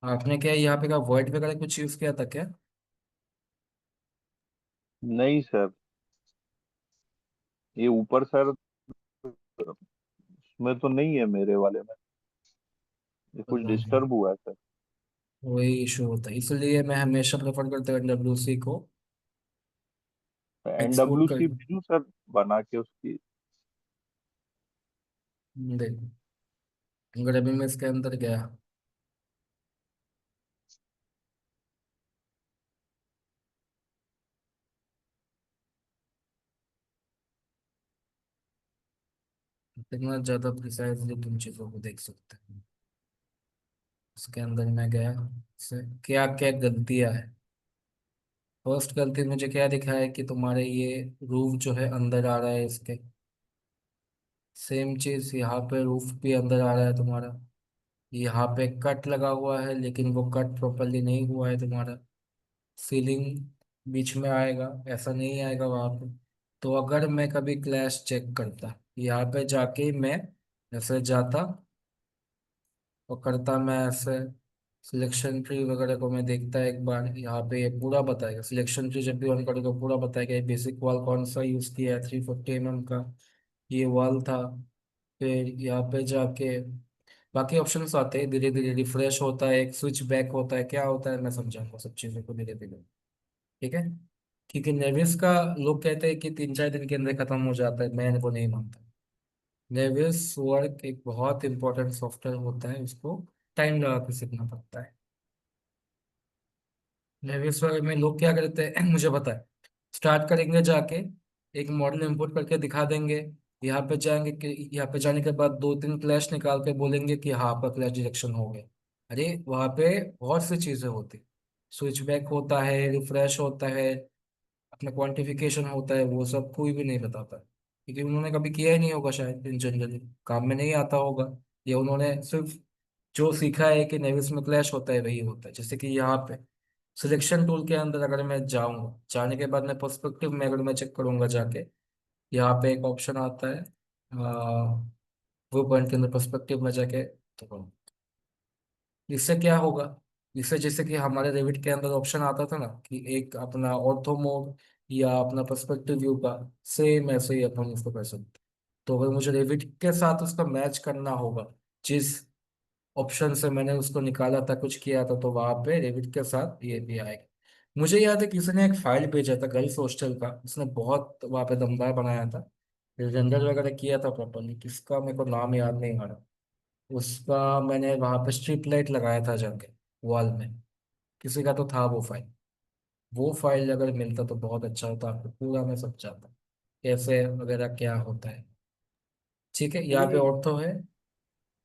आपने क्या यहाँ पे का वर्ड वगैरह कुछ यूज किया था क्या? नहीं सर, ये ऊपर सर उसमें तो नहीं है, मेरे वाले में ये कुछ पता नहीं, डिस्टर्ब हुआ है सर। वही इशू होता है, इसलिए मैं हमेशा प्रेफर करता हूँ एनडब्ल्यूसी को एक्सपोर्ट कर। एनडब्ल्यूसी भेजूं सर बना के उसकी? देखो, अगर अभी मैं इसके अंदर गया, इतना ज्यादा प्रिसाइजली तुम चीजों को देख सकते हो। उसके अंदर मैं गया, से क्या क्या गलतियां है। फर्स्ट गलती मुझे क्या दिखा है कि तुम्हारे ये रूफ जो है अंदर आ रहा है इसके, सेम चीज यहाँ पे रूफ भी अंदर आ रहा है तुम्हारा। यहाँ पे कट लगा हुआ है लेकिन वो कट प्रॉपरली नहीं हुआ है तुम्हारा। सीलिंग बीच में आएगा, ऐसा नहीं आएगा वहां पे। तो अगर मैं कभी क्लैश चेक करता, यहाँ पे जाके मैं ऐसे जाता और करता मैं ऐसे, सिलेक्शन ट्री वगैरह को मैं देखता एक बार, यहाँ पे ये पूरा बताएगा, सिलेक्शन ट्री जब भी ऑन करेगा पूरा बताएगा ये बेसिक वाल कौन सा यूज किया है, 340 mm का ये वाल था। फिर यहाँ पे जाके बाकी ऑप्शंस आते हैं, धीरे धीरे रिफ्रेश होता है, एक स्विच बैक होता है, क्या होता है मैं समझाऊंगा सब चीज़ों को धीरे धीरे। ठीक है, क्योंकि नेविस का लोग कहते हैं कि 3-4 दिन के अंदर खत्म हो जाता है, मैं इनको नहीं मानता। नेविस वर्क एक बहुत इंपॉर्टेंट सॉफ्टवेयर होता है, उसको टाइम लगा के सीखना पड़ता है। नेविस वर्क में लोग क्या करते हैं मुझे पता है, स्टार्ट करेंगे जाके, एक मॉडल इंपोर्ट करके दिखा देंगे, यहाँ पे जाएंगे कि यहाँ पे जाने के बाद 2-3 क्लैश निकाल के बोलेंगे कि हाँ आपका क्लैश डिटेक्शन हो गया। अरे वहाँ पे बहुत सी चीजें होती, स्विच बैक होता है, रिफ्रेश होता है, अपना क्वांटिफिकेशन होता है, वो सब कोई भी नहीं बताता, क्योंकि उन्होंने कभी किया ही नहीं होगा, शायद इन जनरली काम में नहीं आता होगा, या उन्होंने सिर्फ जो सीखा है कि नेविस में क्लैश होता है वही होता है। जैसे कि यहाँ पे सिलेक्शन टूल के अंदर अगर मैं जाऊंगा, जाने के बाद मैं पर्सपेक्टिव में अगर मैं चेक करूंगा जाके, यहाँ पे एक ऑप्शन आता है, वो पॉइंट के अंदर पर्सपेक्टिव में जाके, तो इससे क्या होगा, इससे जैसे कि हमारे रेविट के अंदर ऑप्शन आता था ना कि एक अपना ऑर्थो मोड या अपना पर्सपेक्टिव व्यू का, सेम ऐसे ही अपन उसको कर सकते। तो अगर मुझे रेविट के साथ उसका मैच करना होगा, जिस ऑप्शन से मैंने उसको निकाला था कुछ किया था, तो वहां पे रेविट के साथ ये भी आएगा। मुझे याद है किसी ने एक फाइल भेजा था गर्ल्स हॉस्टल का, उसने बहुत वहां पे दमदार बनाया था, रेंडर वगैरह किया था प्रॉपरली, किसका मेरे को नाम याद नहीं आ रहा। उसका मैंने वहां पे स्ट्रिप लाइट लगाया था जाके वॉल में, किसी का तो था वो फाइल। वो फाइल अगर मिलता तो बहुत अच्छा होता, आपको पूरा मैं समझाता कैसे वगैरह क्या होता है। ठीक है, सर यहाँ पे ये और तो है।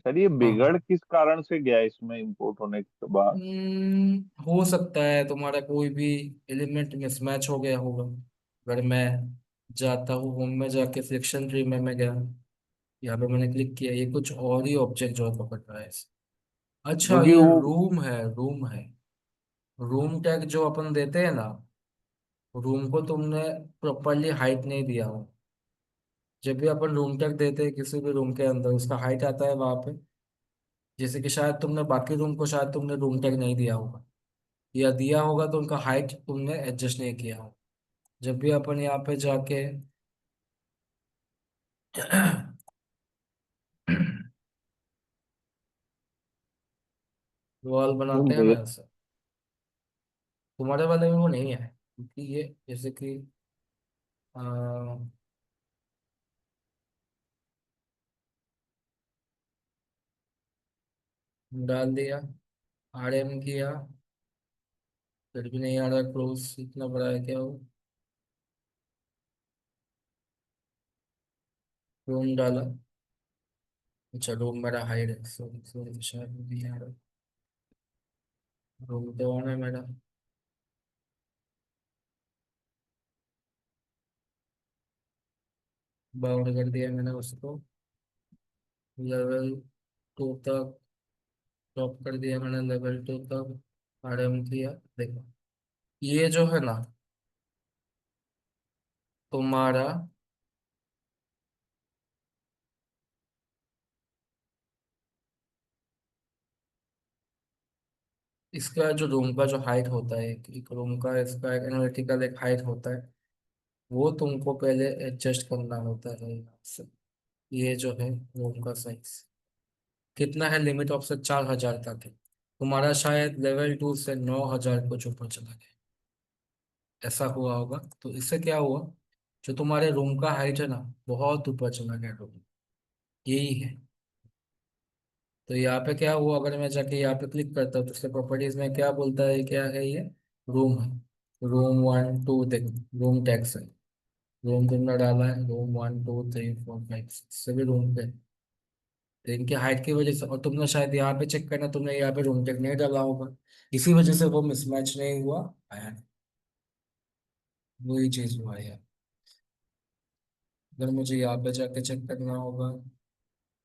सर ये हाँ हाँ। बिगड़ किस कारण से गया इसमें इंपोर्ट होने के बाद? हो सकता है तुम्हारा कोई भी एलिमेंट मिसमैच हो गया होगा। अगर मैं जाता हूँ होम में, जाके सिलेक्शन ट्री में मैं गया, यहाँ पे मैंने क्लिक किया, ये कुछ और ही ऑब्जेक्ट जो है पकड़ रहा है। अच्छा, क्योंकि ये वो रूम है, रूम है। रूम टैग जो अपन देते हैं ना, रूम को तुमने प्रॉपरली हाइट नहीं दिया हो। जब भी अपन रूम टैग देते हैं किसी भी रूम के अंदर, उसका हाइट आता है वहां पे। जैसे कि शायद तुमने बाकी रूम को शायद तुमने रूम टैग नहीं दिया होगा, या दिया होगा तो उनका हाइट तुमने एडजस्ट नहीं किया होगा। जब भी अपन यहाँ पे जाके वॉल बनाते हैं ना भैया। ऐसा, तुम्हारे वाले में वो नहीं है, क्योंकि ये जैसे कि डाल दिया, आरएम किया, फिर भी नहीं आ रहा क्लोज, इतना बड़ा है क्या वो। रूम डाला, अच्छा रूम मेरा हाइड है, सॉरी सॉरी, शायद नहीं आ रहा। रूम तो ऑन है मेरा। बाउंड कर दिया मैंने उसको, लेवल 2 तक ड्रॉप कर दिया मैंने, लेवल 2 तक आरएम किया। देखो ये जो है ना तुम्हारा, इसका जो रूम का जो हाइट होता है, एक रूम का इसका एक एनालिटिकल एक हाइट होता है, वो तुमको पहले एडजस्ट करना होता है यहाँ से। ये जो है रूम का साइज कितना है, लिमिट ऑफ 4,000 तक है। तुम्हारा शायद लेवल 2 से 9,000 कुछ ऊपर चला गया, ऐसा हुआ होगा। तो इससे क्या हुआ, जो तुम्हारे रूम का हाइट है ना, बहुत ऊपर चला गया रूम, यही है। तो यहाँ पे क्या हुआ, अगर मैं जाके यहाँ पे क्लिक करता हूँ तो उसके प्रॉपर्टीज में क्या बोलता है, क्या है ये, रूम है। रूम 1 2 देखो, रूम टैक्स है, रूम तुमने डाला है, रूम 1 2 3 4 5 6 सभी रूम पे। तो इनके हाइट की वजह से, और तुमने शायद यहाँ पे चेक करना, तुमने यहाँ पे रूम टैग नहीं डाला होगा, इसी वजह से वो मिसमैच नहीं हुआ, आया नहीं। वही चीज हुआ है यार। अगर मुझे यहाँ पे जाके चेक करना होगा,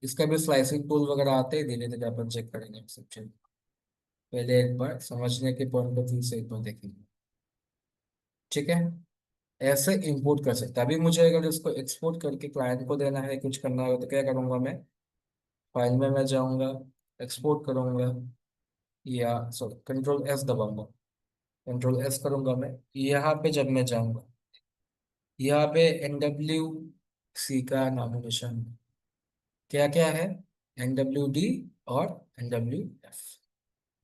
इसका भी स्लाइसिंग टूल वगैरह आते ही, धीरे धीरे अपन चेक करेंगे सब चीज। पहले एक बार समझने के पॉइंट ऑफ व्यू से एक बार देखेंगे, ठीक है। ऐसे इंपोर्ट कर सकते हैं। अभी मुझे अगर इसको एक्सपोर्ट करके क्लाइंट को देना है, कुछ करना है, तो क्या करूंगा मैं, फाइल में मैं जाऊंगा, एक्सपोर्ट करूंगा, या सॉरी कंट्रोल एस दबाऊंगा, कंट्रोल एस करूंगा मैं। यहाँ पे जब मैं जाऊंगा, यहाँ पे NWC का नॉमिनेशन क्या क्या है, NWD और NWF,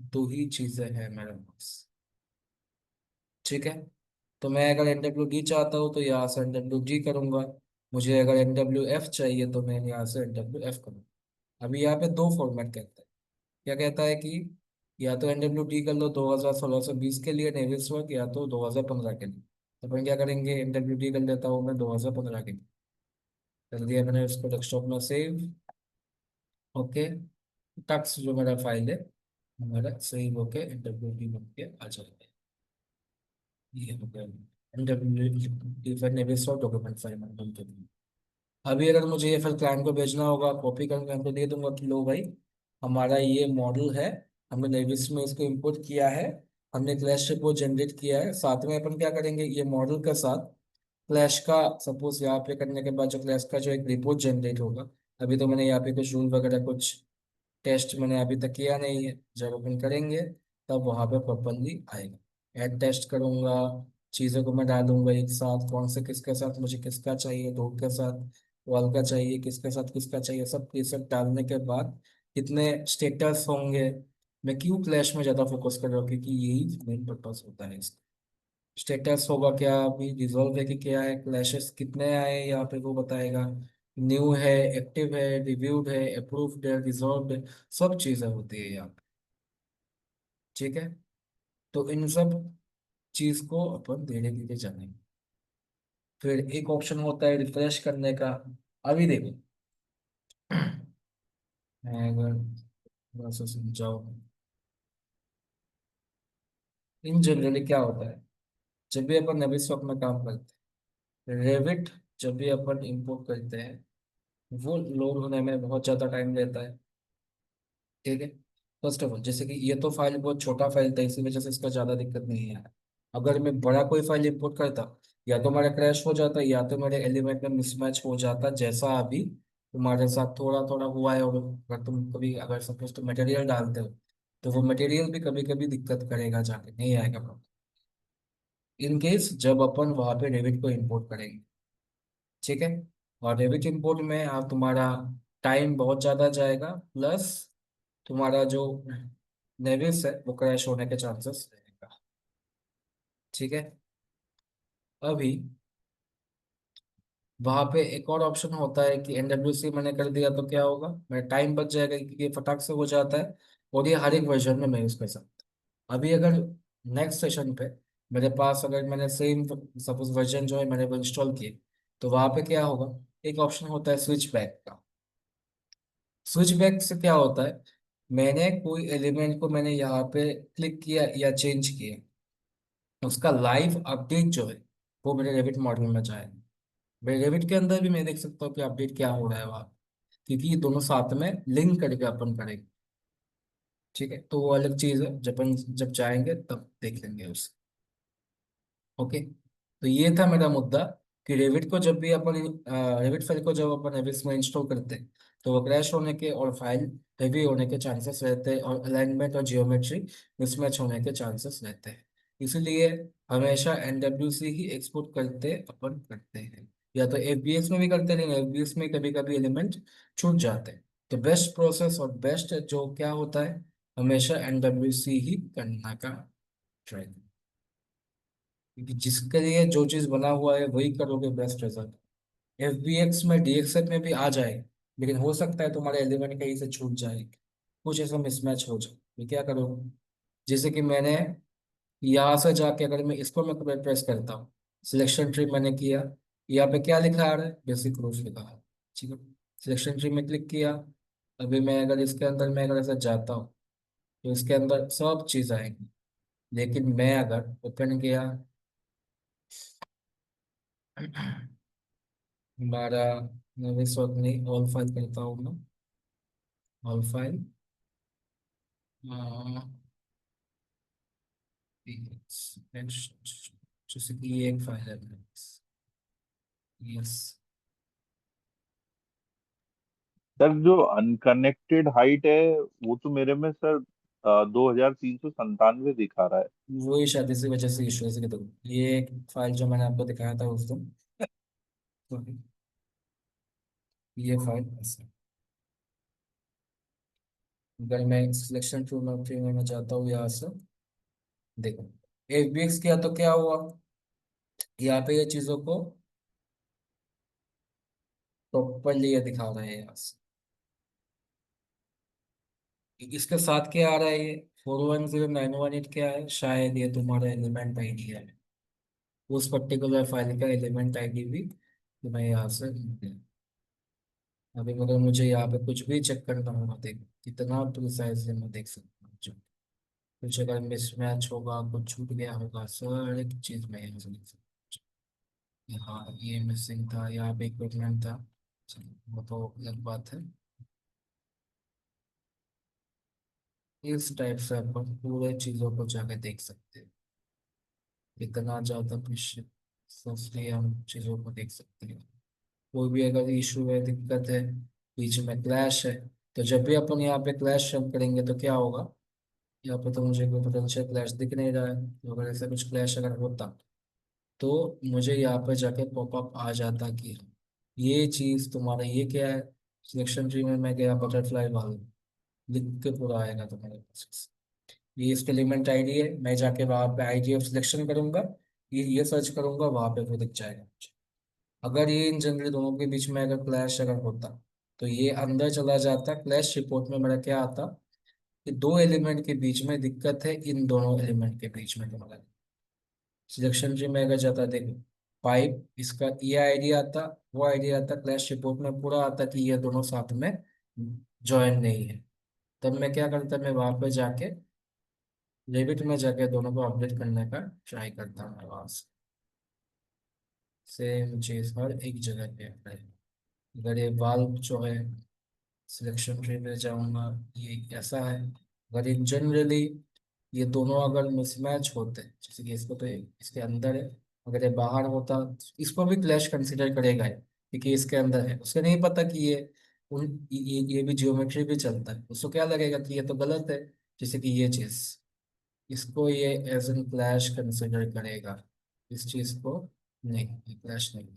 दो ही चीजें हैं मेरे पास, ठीक है। तो मैं अगर NWD चाहता हूँ तो यहाँ से NWD करूंगा, मुझे अगर NWF चाहिए तो मैं यहाँ से NWF करूंगा। अभी यहाँ पे दो फॉर्मेट कहता है, क्या कहता है कि या तो NWD कर लो 2016 से 20 के लिए नेवी स्वर्ग, या तो 2015 के लिए। तो अपन क्या करेंगे, NWD कर लेता हूँ मैं 2015 के लिए, कर दिया मैंने उसको डेस्कटॉप में सेव। ओके, टक्स जो मेरा फाइल है हमारा सेव होके NWD बन के आ जाएगा। ये हो गया NWD नेवी स्वर्ग डॉक्यूमेंट फाइल में बन के। अभी अगर मुझे ये फिर क्लाइंट को भेजना होगा, कॉपी करके हमको दे दूंगा कि लो भाई, हमारा ये मॉडल है, हमने नेविस में इसको इंपोर्ट किया है, हमने क्लैश रिपोर्ट जनरेट किया है। साथ में अपन क्या करेंगे, ये मॉडल के साथ क्लैश का, सपोज यहाँ पे करने के बाद जो क्लैश का जो एक रिपोर्ट जनरेट होगा, अभी तो मैंने यहाँ पे कुछ रूल वगैरह कुछ टेस्ट मैंने अभी तक किया नहीं है, जब अपन करेंगे तब वहां पे प्रॉपरली आएगा। ऐड टेस्ट करूंगा, चीज़ों को मैं डालूंगा एक साथ, कौन से किसके साथ मुझे किसका चाहिए, दो के साथ वाल का चाहिए, किसके साथ किसका चाहिए, सब ये सब डालने के बाद कितने स्टेटस होंगे। मैं क्यों क्लैश में ज़्यादा फोकस कर रहा हूँ, क्योंकि यही मेन पर्पस होता है इसका। स्टेटस होगा क्या, अभी रिजॉल्व है कि क्या है, क्लैशेस कितने आए यहाँ पे वो बताएगा, न्यू है, एक्टिव है, रिव्यूड है, अप्रूव्ड है, रिजॉल्व है, सब चीजें होती है यहाँ पे, ठीक है। तो इन सब चीज को अपन धीरे धीरे जानेंगे। फिर एक ऑप्शन होता है रिफ्रेश करने का। अभी देखो, मैं अगर थोड़ा सा समझाऊँ, इन जनरली क्या होता है, जब भी अपन नेविस्टॉक में काम करते हैं, रेविट जब भी अपन इंपोर्ट करते हैं, वो लोड होने में बहुत ज़्यादा टाइम लेता है, ठीक है। फर्स्ट ऑफ ऑल, जैसे कि ये तो फाइल बहुत छोटा फाइल था, इसी वजह से इसका ज़्यादा दिक्कत नहीं है। अगर मैं बड़ा कोई फाइल इंपोर्ट करता, या तो मेरा क्रैश हो जाता, या तो मेरे एलिमेंट में मिसमैच हो जाता, जैसा अभी तुम्हारे साथ थोड़ा थोड़ा हुआ है। और अगर तुम कभी अगर सपोज तुम मटेरियल डालते हो, तो वो मटेरियल भी कभी कभी दिक्कत करेगा, जाके नहीं आएगा प्रॉब्लम। इन केस जब अपन वहां पे रेविट को इंपोर्ट करेंगे, ठीक है। और रेविट इंपोर्ट में आप तुम्हारा टाइम बहुत ज़्यादा जाएगा, प्लस तुम्हारा जो नेविस है वो क्रैश होने के चांसेस रहेगा, ठीक है। अभी वहां पे एक और ऑप्शन होता है कि एनडब्ल्यूसी मैंने कर दिया तो क्या होगा, मेरा टाइम बच जाएगा, क्योंकि ये फटाक से हो जाता है। और ये हर एक वर्जन में मैं यूज कर सकता हूँ। अभी अगर नेक्स्ट सेशन पे मेरे पास अगर मैंने सेम सपोज वर्जन जो है मैंने वो इंस्टॉल किए, तो वहां पे क्या होगा, एक ऑप्शन होता है स्विच बैक का। स्विच बैक से क्या होता है, मैंने कोई एलिमेंट को मैंने यहाँ पे क्लिक किया या चेंज किया, उसका लाइव अपडेट जो है वो मेरे रेविट मॉडल में जाएगा। मेरे रेविट के अंदर भी मैं देख सकता हूँ कि अपडेट क्या हो रहा है वहाँ, क्योंकि ये दोनों साथ में लिंक करके अपन करेंगे, ठीक है। तो वो अलग चीज़ है, जब अपन जब जाएंगे तब देख लेंगे उसे। ओके, तो ये था मेरा मुद्दा कि रेविट को जब भी अपन रेविट फाइल को जब अपन रेविट में इंस्टॉल करते हैं, तो वो क्रैश होने के और फाइल हेवी होने के चांसेस रहते हैं, और अलाइनमेंट और जियोमेट्री मिसमैच होने के चांसेस रहते हैं। इसीलिए हमेशा एनडब्ल्यूसी ही एक्सपोर्ट करते अपन करते हैं, या तो एफबीएक्स में भी करते हैं, लेकिन एफबीएक्स में कभी कभी एलिमेंट छूट जाते हैं। तो बेस्ट प्रोसेस और बेस्ट जो क्या होता है, हमेशा एनडब्ल्यूसी ही करना का ट्राई, क्योंकि जिसके लिए जो चीज बना हुआ है वही करोगे, बेस्ट रिजल्ट। एफबीएक्स में डीएक्सएफ में भी आ जाए, लेकिन हो सकता है तुम्हारे एलिमेंट कहीं से छूट जाए, कुछ ऐसा मिसमैच हो जाए, तो क्या करोगे। जैसे कि मैंने यहाँ से जाके अगर मैं इसको मैं प्रेस करता हूँ, सिलेक्शन ट्री मैंने किया, यहाँ पे क्या लिखा आ रहा है, बेसिक रूल्स लिखा है, ठीक है। सिलेक्शन ट्री में क्लिक किया, अभी मैं अगर इसके अंदर मैं अगर ऐसा जाता हूँ, तो इसके अंदर सब चीज़ आएंगी। लेकिन मैं अगर ओपन किया हमारा, मैं इस वक्त नहीं, ऑल फाइल करता हूँ मैं, ऑल फाइल, जैसे कि ये एक फाइल है मेरे पास, यस। सर जो अनकनेक्टेड हाइट है वो तो मेरे में सर 2397 दिखा रहा है। वही शायद इसी वजह से इशू है, इसलिए तो ये एक फाइल जो मैंने आपको दिखाया था उस दिन, तो ये फाइल ऐसा, अगर मैं सिलेक्शन ट्री में मैं जाता हूँ यहाँ से, देखो एफबीएक्स किया तो क्या हुआ, यहाँ पे ये चीज़ों को प्रॉपरली ये दिखा रहा है यहाँ से। इसके साथ क्या आ रहा है, ये 410918 क्या है, शायद ये तुम्हारा एलिमेंट आईडी है, उस पर्टिकुलर फाइल का एलिमेंट आईडी भी तुम्हें यहाँ से मिलेगा। अभी अगर मुझे यहाँ पे कुछ भी चेक करना होगा, देख कितना प्रिसाइजली मैं देख सकता हूँ, जो कुछ अगर मिसमैच होगा, कुछ छूट गया होगा, सारी एक चीज मैं यहाँ से देख सकता हूँ। हाँ ये मिसिंग था, यहाँ पे इक्विपमेंट था, चलो वो तो अलग बात है। इस टाइप से अपन पूरे चीजों को जाके देख सकते हैं, इतना ज्यादा प्रिशियसली हम चीजों को देख सकते हैं। कोई भी अगर इशू है, दिक्कत है, बीच में क्लैश है, तो जब भी अपन यहाँ पे क्लैश रन करेंगे तो क्या होगा, यहाँ पे तो मुझे कोई पोटेंशियल क्लैश दिख नहीं रहा है, तो अगर ऐसा कुछ क्लैश अगर होता, तो मुझे यहाँ पे जाके पॉपअप आ जाता कि ये चीज़ तुम्हारा ये क्या है। सिलेक्शन ट्री में मैं गया, बटरफ्लाई वाला लिख के पूरा आएगा तुम्हारे पास, ये इसका एलिमेंट आईडी है, मैं जाके वहाँ पे आईडी ऑफ सिलेक्शन करूंगा, ये सर्च करूंगा, वहाँ पे वो दिख जाएगा मुझे। अगर ये इन जनरली दोनों के बीच में अगर क्लैश अगर होता, तो ये अंदर चला जाता, क्लैश रिपोर्ट में मेरा क्या आता कि दो एलिमेंट के बीच में दिक्कत है, इन दोनों एलिमेंट के बीच में तुम्हारा। सिलेक्शन ट्री में अगर जाता, देखो पाइप इसका ये आईडी आता, वो आईडी आता, क्लैश रिपोर्ट में पूरा आता कि ये दोनों साथ में ज्वाइन नहीं है। तब मैं क्या करता, मैं वहां पे जाके रेविट में जाके दोनों को अपडेट करने का ट्राई करता हूँ वहां से। सेम चीज हर एक जगह पे है। अगर ये वाल्व जो है, सिलेक्शन ट्री में जाऊंगा, ये ऐसा है। अगर इन जनरली ये दोनों अगर मिसमैच होते हैं, जैसे कि इसको तो इसके अंदर है, अगर ये बाहर होता तो इसको भी क्लैश कंसिडर करेगा ये, क्योंकि इसके अंदर है, उसे नहीं पता कि ये भी जियोमेट्री भी चलता है, उसको क्या लगेगा कि ये तो गलत है, जैसे कि ये चीज, इसको ये एज एन क्लैश कंसिडर करेगा, इस चीज को नहीं, ये क्लैश नहीं।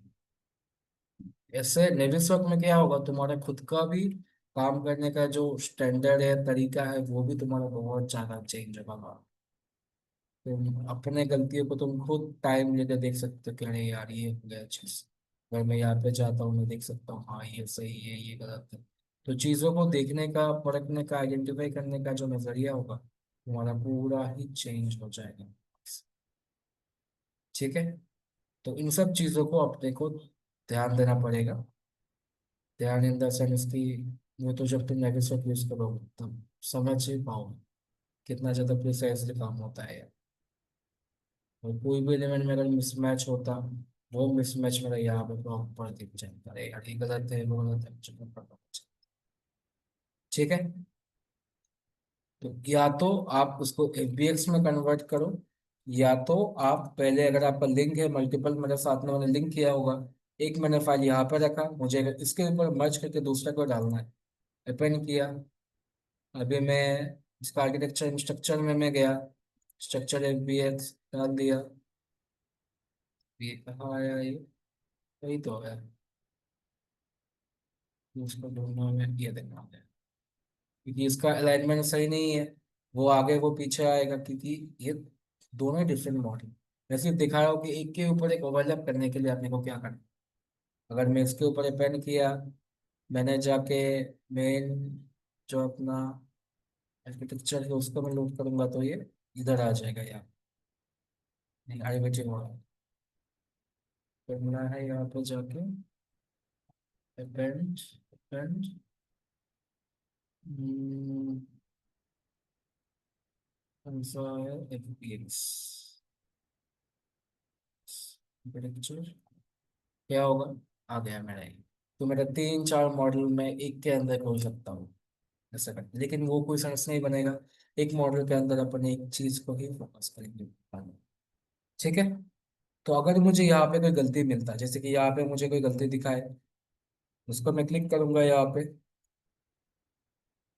ऐसे नेविस्वक में क्या होगा, तुम्हारा खुद का भी काम करने का जो स्टैंडर्ड है, तरीका है, वो भी तुम्हारा बहुत ज्यादा चेंज होगा। तुम अपने गलतियों को तुम खुद टाइम लेकर देख सकते हो कि अरे यार ये हो गया चीज, अगर मैं यहाँ पे जाता हूँ मैं देख सकता हूँ हाँ ये सही है ये गलत है। तो चीजों को देखने का, परखने का, आइडेंटिफाई करने का जो नजरिया होगा तुम्हारा पूरा ही चेंज हो जाएगा। ठीक है, तो इन सब चीजों को अपने को ध्यान देना पड़ेगा। ध्यान इन द सेंस की, वो तो जब तुम नेगेटिव यूज करोगे तब समझ ही पाओगे कितना ज्यादा प्रिसाइजली काम होता है। और कोई भी एलिमेंट में अगर मिसमैच होता, वो मिसमैच मेरा यहाँ पे प्रॉपर दिख जाएगा, अरे यार ये गलत है वो गलत है, चलो पता चल। ठीक है, तो या तो आप उसको एफबीएक्स में कन्वर्ट करो, या तो आप पहले, अगर आपका लिंक है मल्टीपल, मेरे साथ में मैंने लिंक किया होगा, एक मैंने फाइल यहाँ पे रखा, मुझे अगर इसके ऊपर मर्ज करके दूसरे को डालना है, अपेंड किया। अभी मैं इसका आर्किटेक्चर स्ट्रक्चर में मैं गया, स्ट्रक्चर एफबीएक्स डाल दिया, ये कहाँ आया ये, वही तो है, उसको ढूंढना में ये देखना है, क्योंकि इसका अलाइनमेंट सही नहीं है, वो आगे वो पीछे आएगा, क्योंकि ये दोनों डिफरेंट मॉडल। मैं सिर्फ दिखा रहा हूँ कि एक के ऊपर एक ओवरलैप करने के लिए आपने को क्या करना। अगर मैं इसके ऊपर अपेंड किया, मैंने जाके मेन जो अपना आर्किटेक्चर है उसको मैं लोड करूंगा, तो ये इधर आ जाएगा यार, नहीं आगे बचे हुआ करना है, यहाँ पे जाके अपेंड, अपेंड, कौन सा है, एफपीएक्स आर्किटेक्चर, क्या होगा, आ गया मेरा ये। तो मेरा तीन चार मॉडल में एक के अंदर खोल सकता हूँ ऐसा करके, लेकिन वो कोई सेंस नहीं बनेगा, एक मॉडल के अंदर अपन एक चीज को ही फोकस करेंगे। ठीक है, तो अगर मुझे यहाँ पे कोई गलती मिलता है, जैसे कि यहाँ पे मुझे कोई गलती दिखाए, उसको मैं क्लिक करूंगा यहाँ पे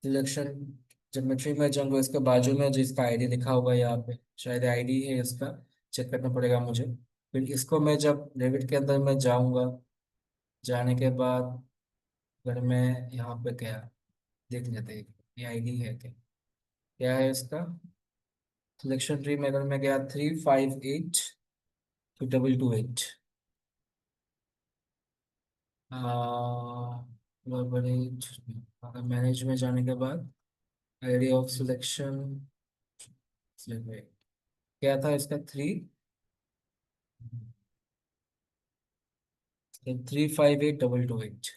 सिलेक्शन, ज्योमेट्री में जाऊंगा, इसके बाजू में जिसका आईडी लिखा होगा यहाँ पे, शायद आईडी है इसका, चेक करना पड़ेगा मुझे। फिर इसको मैं जब रेविट के अंदर मैं जाऊंगा, जाने के बाद अगर मैं यहाँ पे गया, देख लेते हैं ये आईडी है क्या, क्या है इसका, सिलेक्शन ट्री में अगर मैं गया 358 2 8 मैनेज में जाने के बाद आईडी ऑफ सिलेक्शन, क्या था इसका, 358 2 2 8,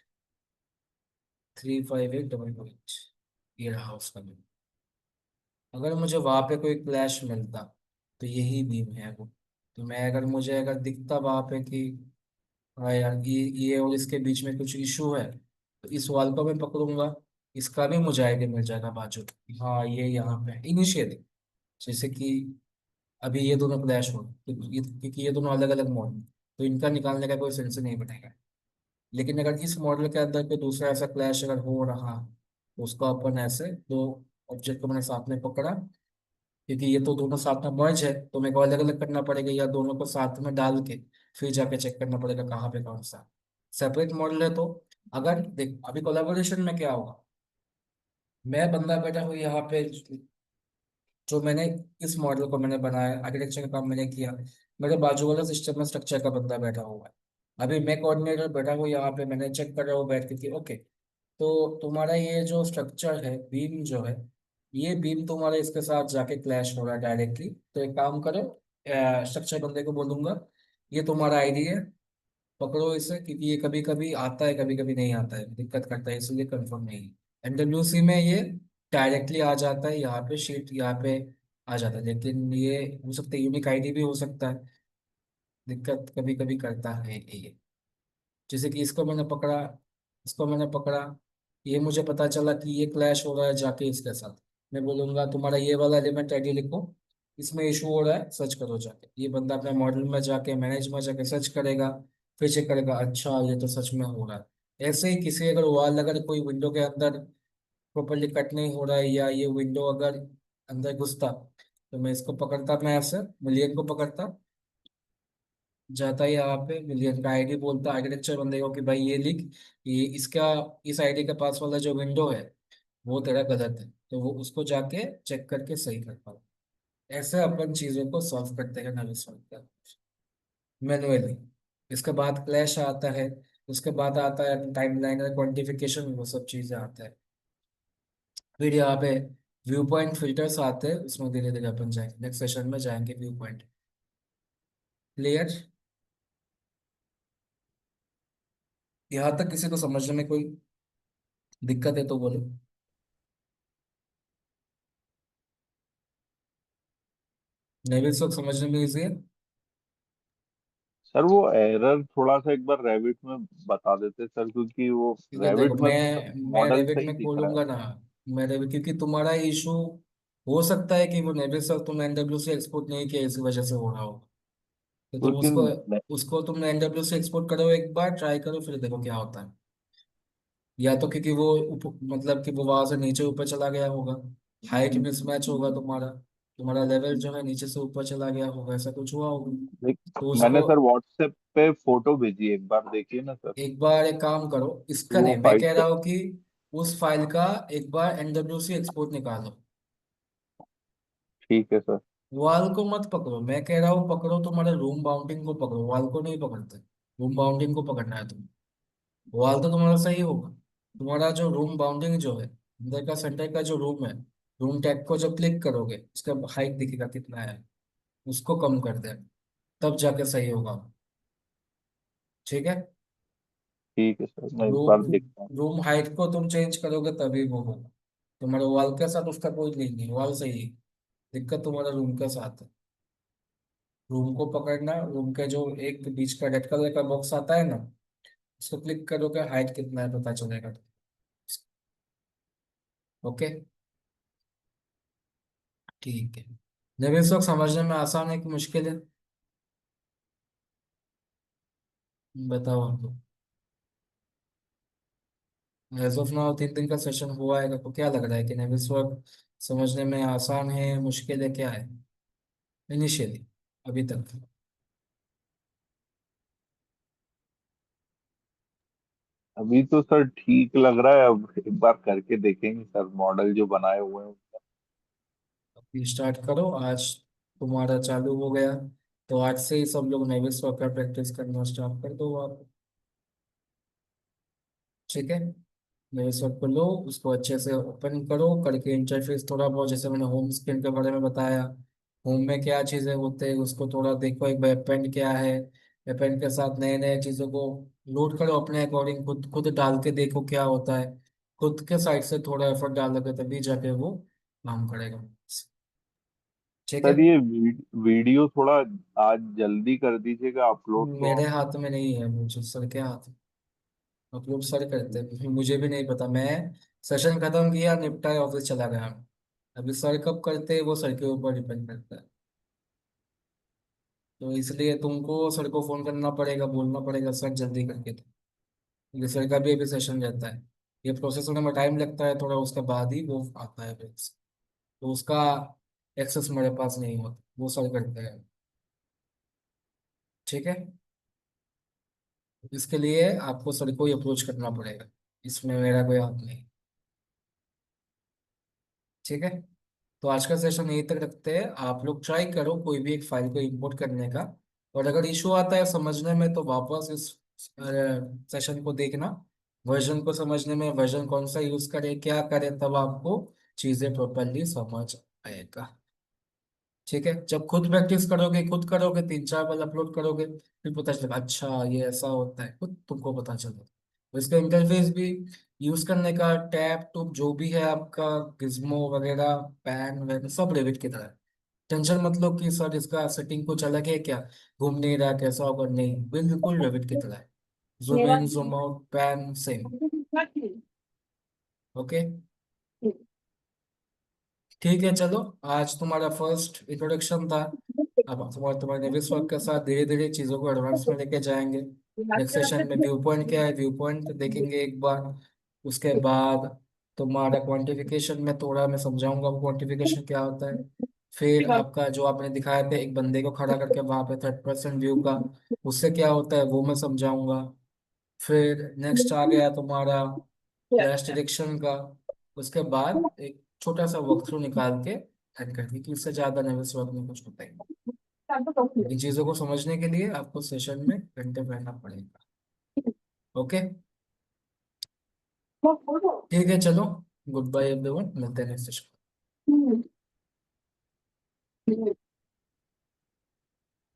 358 2 2 8, ये रहा उसका भी। अगर मुझे वहां पे कोई क्लैश मिलता, तो यही बीम है वो, तो मैं अगर मुझे अगर दिखता वहां पे कि हाँ यार ये और इसके बीच में कुछ इशू है, तो इस वाल को मैं पकड़ूंगा, इसका भी मुझे आइडिया मिल जाएगा बाजू कि हाँ ये यहाँ पे इनिशियली, जैसे कि अभी ये दोनों क्लैश हो, क्योंकि ये दोनों अलग अलग मॉडल, तो इनका निकालने का कोई सेंस नहीं बनेगा। लेकिन अगर इस मॉडल के अंदर कोई दूसरा ऐसा क्लैश अगर हो रहा, तो उसको अपन ऐसे दो ऑब्जेक्ट को मैंने साथ में पकड़ा, क्योंकि ये तो दोनों साथ में मर्ज है, तो मेरे को अलग अलग करना पड़ेगा, या दोनों को साथ में डाल के फिर जाके चेक करना पड़ेगा कहाँ पे कौन सा सेपरेट मॉडल है। तो अगर देख अभी कोलाबोरेशन में क्या होगा, मैं बंदा बैठा हूँ यहाँ पे, जो मैंने इस मॉडल को मैंने बनाया, आर्किटेक्चर का काम मैंने किया, मेरे बाजू वाला सिस्टम में स्ट्रक्चर का बंदा बैठा हुआ है, अभी मैं कोऑर्डिनेटर बैठा हूँ यहाँ पे, मैंने चेक कर रहा हूँ बैठ के कि ओके, तो तुम्हारा ये जो स्ट्रक्चर है, बीम जो है, ये बीम तुम्हारा इसके साथ जाके क्लैश हो रहा है डायरेक्टली, तो एक काम करो, स्ट्रक्चर बंदे को बोलूंगा ये तुम्हारा आईडी है, पकड़ो इसे, क्योंकि ये कभी कभी आता है कभी कभी नहीं आता है, दिक्कत करता है, इसलिए कंफर्म नहीं है। एनडब्ल्यूसी में ये डायरेक्टली आ जाता है, यहाँ पे शीट यहाँ पे आ जाता है, लेकिन ये हो सकता है यूनिक आईडी भी हो सकता है, दिक्कत कभी कभी करता है ये। जैसे कि इसको मैंने पकड़ा, इसको मैंने पकड़ा, ये मुझे पता चला कि ये क्लैश हो रहा है जाके इसके साथ, मैं बोलूंगा तुम्हारा ये वाला एलिमेंट आईडी लिखो, इसमें इशू हो रहा है, सर्च करो जाके। ये बंदा अपने मॉडल में जाके, मैनेज में जाके सर्च करेगा, फिर चेक करेगा, अच्छा ये तो सच में हो रहा है। ऐसे ही किसी अगर वाल, अगर कोई विंडो के अंदर प्रॉपरली कट नहीं हो रहा है, या ये विंडो अगर अंदर घुसता, तो मैं इसको पकड़ता, मैं ऐसे मिलियन को पकड़ता, जाता ही यहाँ पे मिलियन का आईडी बोलता आर्किटेक्चर बंदे को कि भाई ये लिख, ये इसका, इस आईडी के पास वाला जो विंडो है वो तेरा गलत है, तो वो उसको जाके चेक करके सही कर पाओ। ऐसे अपन चीजों को सॉल्व करते हैं, नॉलेज सॉल्व कर मैनुअली। इसके बाद क्लैश आता है, उसके बाद आता है टाइमलाइन और क्वांटिफिकेशन, वो सब चीजें आता है। फिर यहाँ पे व्यू पॉइंट फिल्टर्स आते हैं, उसमें धीरे धीरे अपन जाएंगे, नेक्स्ट सेशन में जाएंगे व्यू पॉइंट। क्लियर? यहाँ तक किसी को समझने में कोई दिक्कत है तो बोलो। नेविल सब समझने में इजी है? सर वो एरर थोड़ा सा एक बार रेविट में बता देते सर, क्योंकि वो क्योंकि देखो, रेविट में तो सब मैं मॉडल रेविट सही में दिख रहा है। खोलूंगा ना, मैं रेविट, क्योंकि तुम्हारा इशू हो सकता है कि वो नेविल सर तुम एनडब्ल्यू से एक्सपोर्ट नहीं किया, इसी वजह से हो रहा हो। तो तुम क्योंकि उसको उसको तुम एनडब्ल्यू से एक्सपोर्ट करो, एक बार ट्राई करो, फिर देखो क्या होता है। या तो क्योंकि वो मतलब कि वो वहां से नीचे ऊपर चला गया होगा, हाइट मिसमैच होगा तुम्हारा, तुम्हारा लेवल जो है नीचे से ऊपर चला गया होगा, ऐसा कुछ हुआ होगा। तो मैंने उसको सर व्हाट्सएप पे फोटो भेजी, एक बार देखिए ना सर। एक बार एक काम करो, इसका वो नहीं, मैं फाइल कह पे। रहा हूँ कि उस फाइल का एक बार एनडब्ल्यूसी एक्सपोर्ट निकालो। ठीक है सर। वॉल को मत पकड़ो, मैं कह रहा हूँ पकड़ो तुम्हारे रूम बाउंडिंग को पकड़ो, वॉल को नहीं पकड़ते। रूम बाउंडिंग को पकड़ना है तुम, वॉल तो तुम्हारा सही होगा। तुम्हारा जो रूम बाउंडिंग जो है, अंदर का सेंटर का जो रूम है, रूम टैग को जब क्लिक करोगे उसका हाइट दिखेगा कितना है, उसको कम कर दे, तब जाके सही होगा। ठीक है? ठीक है सर, मैं इस बार रूम देखता हूँ। रूम हाइट को तुम चेंज करोगे तभी वो होगा। तुम्हारे वॉल के साथ उसका कोई लिंक नहीं, वॉल सही है, दिक्कत तुम्हारा रूम के साथ है। रूम को पकड़ना, रूम के जो एक बीच का रेड कलर का बॉक्स आता है ना, उसको क्लिक करोगे, हाइट कितना है पता चलेगा। ओके, ठीक है। जब इस वक्त समझने में आसान है कि मुश्किल है, बताओ हमको। एज ऑफ नाउ 3 दिन का सेशन हुआ है, तो क्या लग रहा है कि नेविस वर्क समझने में आसान है, मुश्किल है, क्या है इनिशियली, अभी तक? अभी तो सर ठीक लग रहा है, अब एक बार करके देखेंगे सर, मॉडल जो बनाए हुए हैं। अभी स्टार्ट करो, आज तुम्हारा चालू हो गया, तो आज से ही सब लोग नेविस वर्क का प्रैक्टिस करना स्टार्ट कर दो आप। ठीक है? मेरे सब को लो, उसको अच्छे से ओपन करो करके, इंटरफेस थोड़ा बहुत, जैसे मैंने होम स्क्रीन के बारे में बताया, होम में क्या चीज़ें होते हैं उसको थोड़ा देखो, एक बार अपेंड क्या है, अपेंड के साथ नए नए चीज़ों को लोड करो अपने अकॉर्डिंग, खुद खुद डाल के देखो क्या होता है। खुद के साइड से थोड़ा एफर्ट डालोगे तभी जाके वो काम करेगा। ठीक है? सर ये वीडियो थोड़ा आज जल्दी कर दीजिएगा अपलोड तो मेरे आप। हाथ में नहीं है, मुझे सर के हाथ में, अपलोड सर करते हैं, मुझे भी नहीं पता। मैं सेशन खत्म किया, निपटाया, ऑफिस चला गया। अभी सर कब करते हैं वो सर के ऊपर डिपेंड करता है। तो इसलिए तुमको सर को फोन करना पड़ेगा, बोलना पड़ेगा सर जल्दी करके दो, क्योंकि सर का भी अभी सेशन रहता है। ये प्रोसेस होने में टाइम लगता है थोड़ा, उसके बाद ही वो आता है फिर। तो उसका एक्सेस मेरे पास नहीं होता, वो सर करते हैं। ठीक है? इसके लिए आपको सर को ही अप्रोच करना पड़ेगा, इसमें मेरा कोई हाथ नहीं। ठीक है? तो आज का सेशन यहीं तक रखते हैं, आप लोग ट्राई करो कोई भी एक फाइल को इंपोर्ट करने का, और अगर इशू आता है समझने में तो वापस इस सेशन को देखना, वर्जन को समझने में, वर्जन कौन सा यूज करें, क्या करें, तब आपको चीजें प्रॉपरली समझ आएगा। ठीक है? जब खुद प्रैक्टिस करोगे, खुद करोगे, 3 4 बार अपलोड करोगे, फिर पता चलेगा अच्छा ये ऐसा होता है, खुद तुमको पता चलेगा। तो इसका इंटरफेस भी यूज करने का, टैब टूब जो भी है आपका, गिज्मो वगैरह, पैन वगैरह, सब रेविट की तरह है। टेंशन मत लो कि सर इसका सेटिंग कुछ अलग है क्या, घूम नहीं रहा, कैसा होगा, नहीं, बिल्कुल रेविट की तरह है। Zoom in, zoom out, pan, same. Okay. ठीक है, चलो आज तुम्हारा फर्स्ट इंट्रोडक्शन था। अब तुम्हारे तुम्हारे नेविस वर्क के साथ धीरे धीरे चीज़ों को एडवांस में लेके जाएंगे। नेक्स्ट सेशन में व्यू पॉइंट क्या है, व्यू पॉइंट देखेंगे एक बार। उसके बाद तुम्हारा क्वांटिफिकेशन में थोड़ा मैं समझाऊंगा वो क्वांटिफिकेशन क्या होता है। फिर आपका जो आपने दिखाया था एक बंदे को खड़ा करके वहां पे 30% व्यू का, उससे क्या होता है वो मैं समझाऊंगा। फिर नेक्स्ट आ गया तुम्हारा फ्लैश डिटेक्शन का। उसके बाद एक छोटा सा वॉक थ्रू निकाल के एड कर दी कि इससे ज्यादा नेवस वर्क में कुछ होता ही नहीं। इन चीजों को समझने के लिए आपको सेशन में घंटे रहना पड़ेगा। ओके, ठीक है, चलो। गुड बाय एवरीवन, मिलते हैं नेक्स्ट सेशन।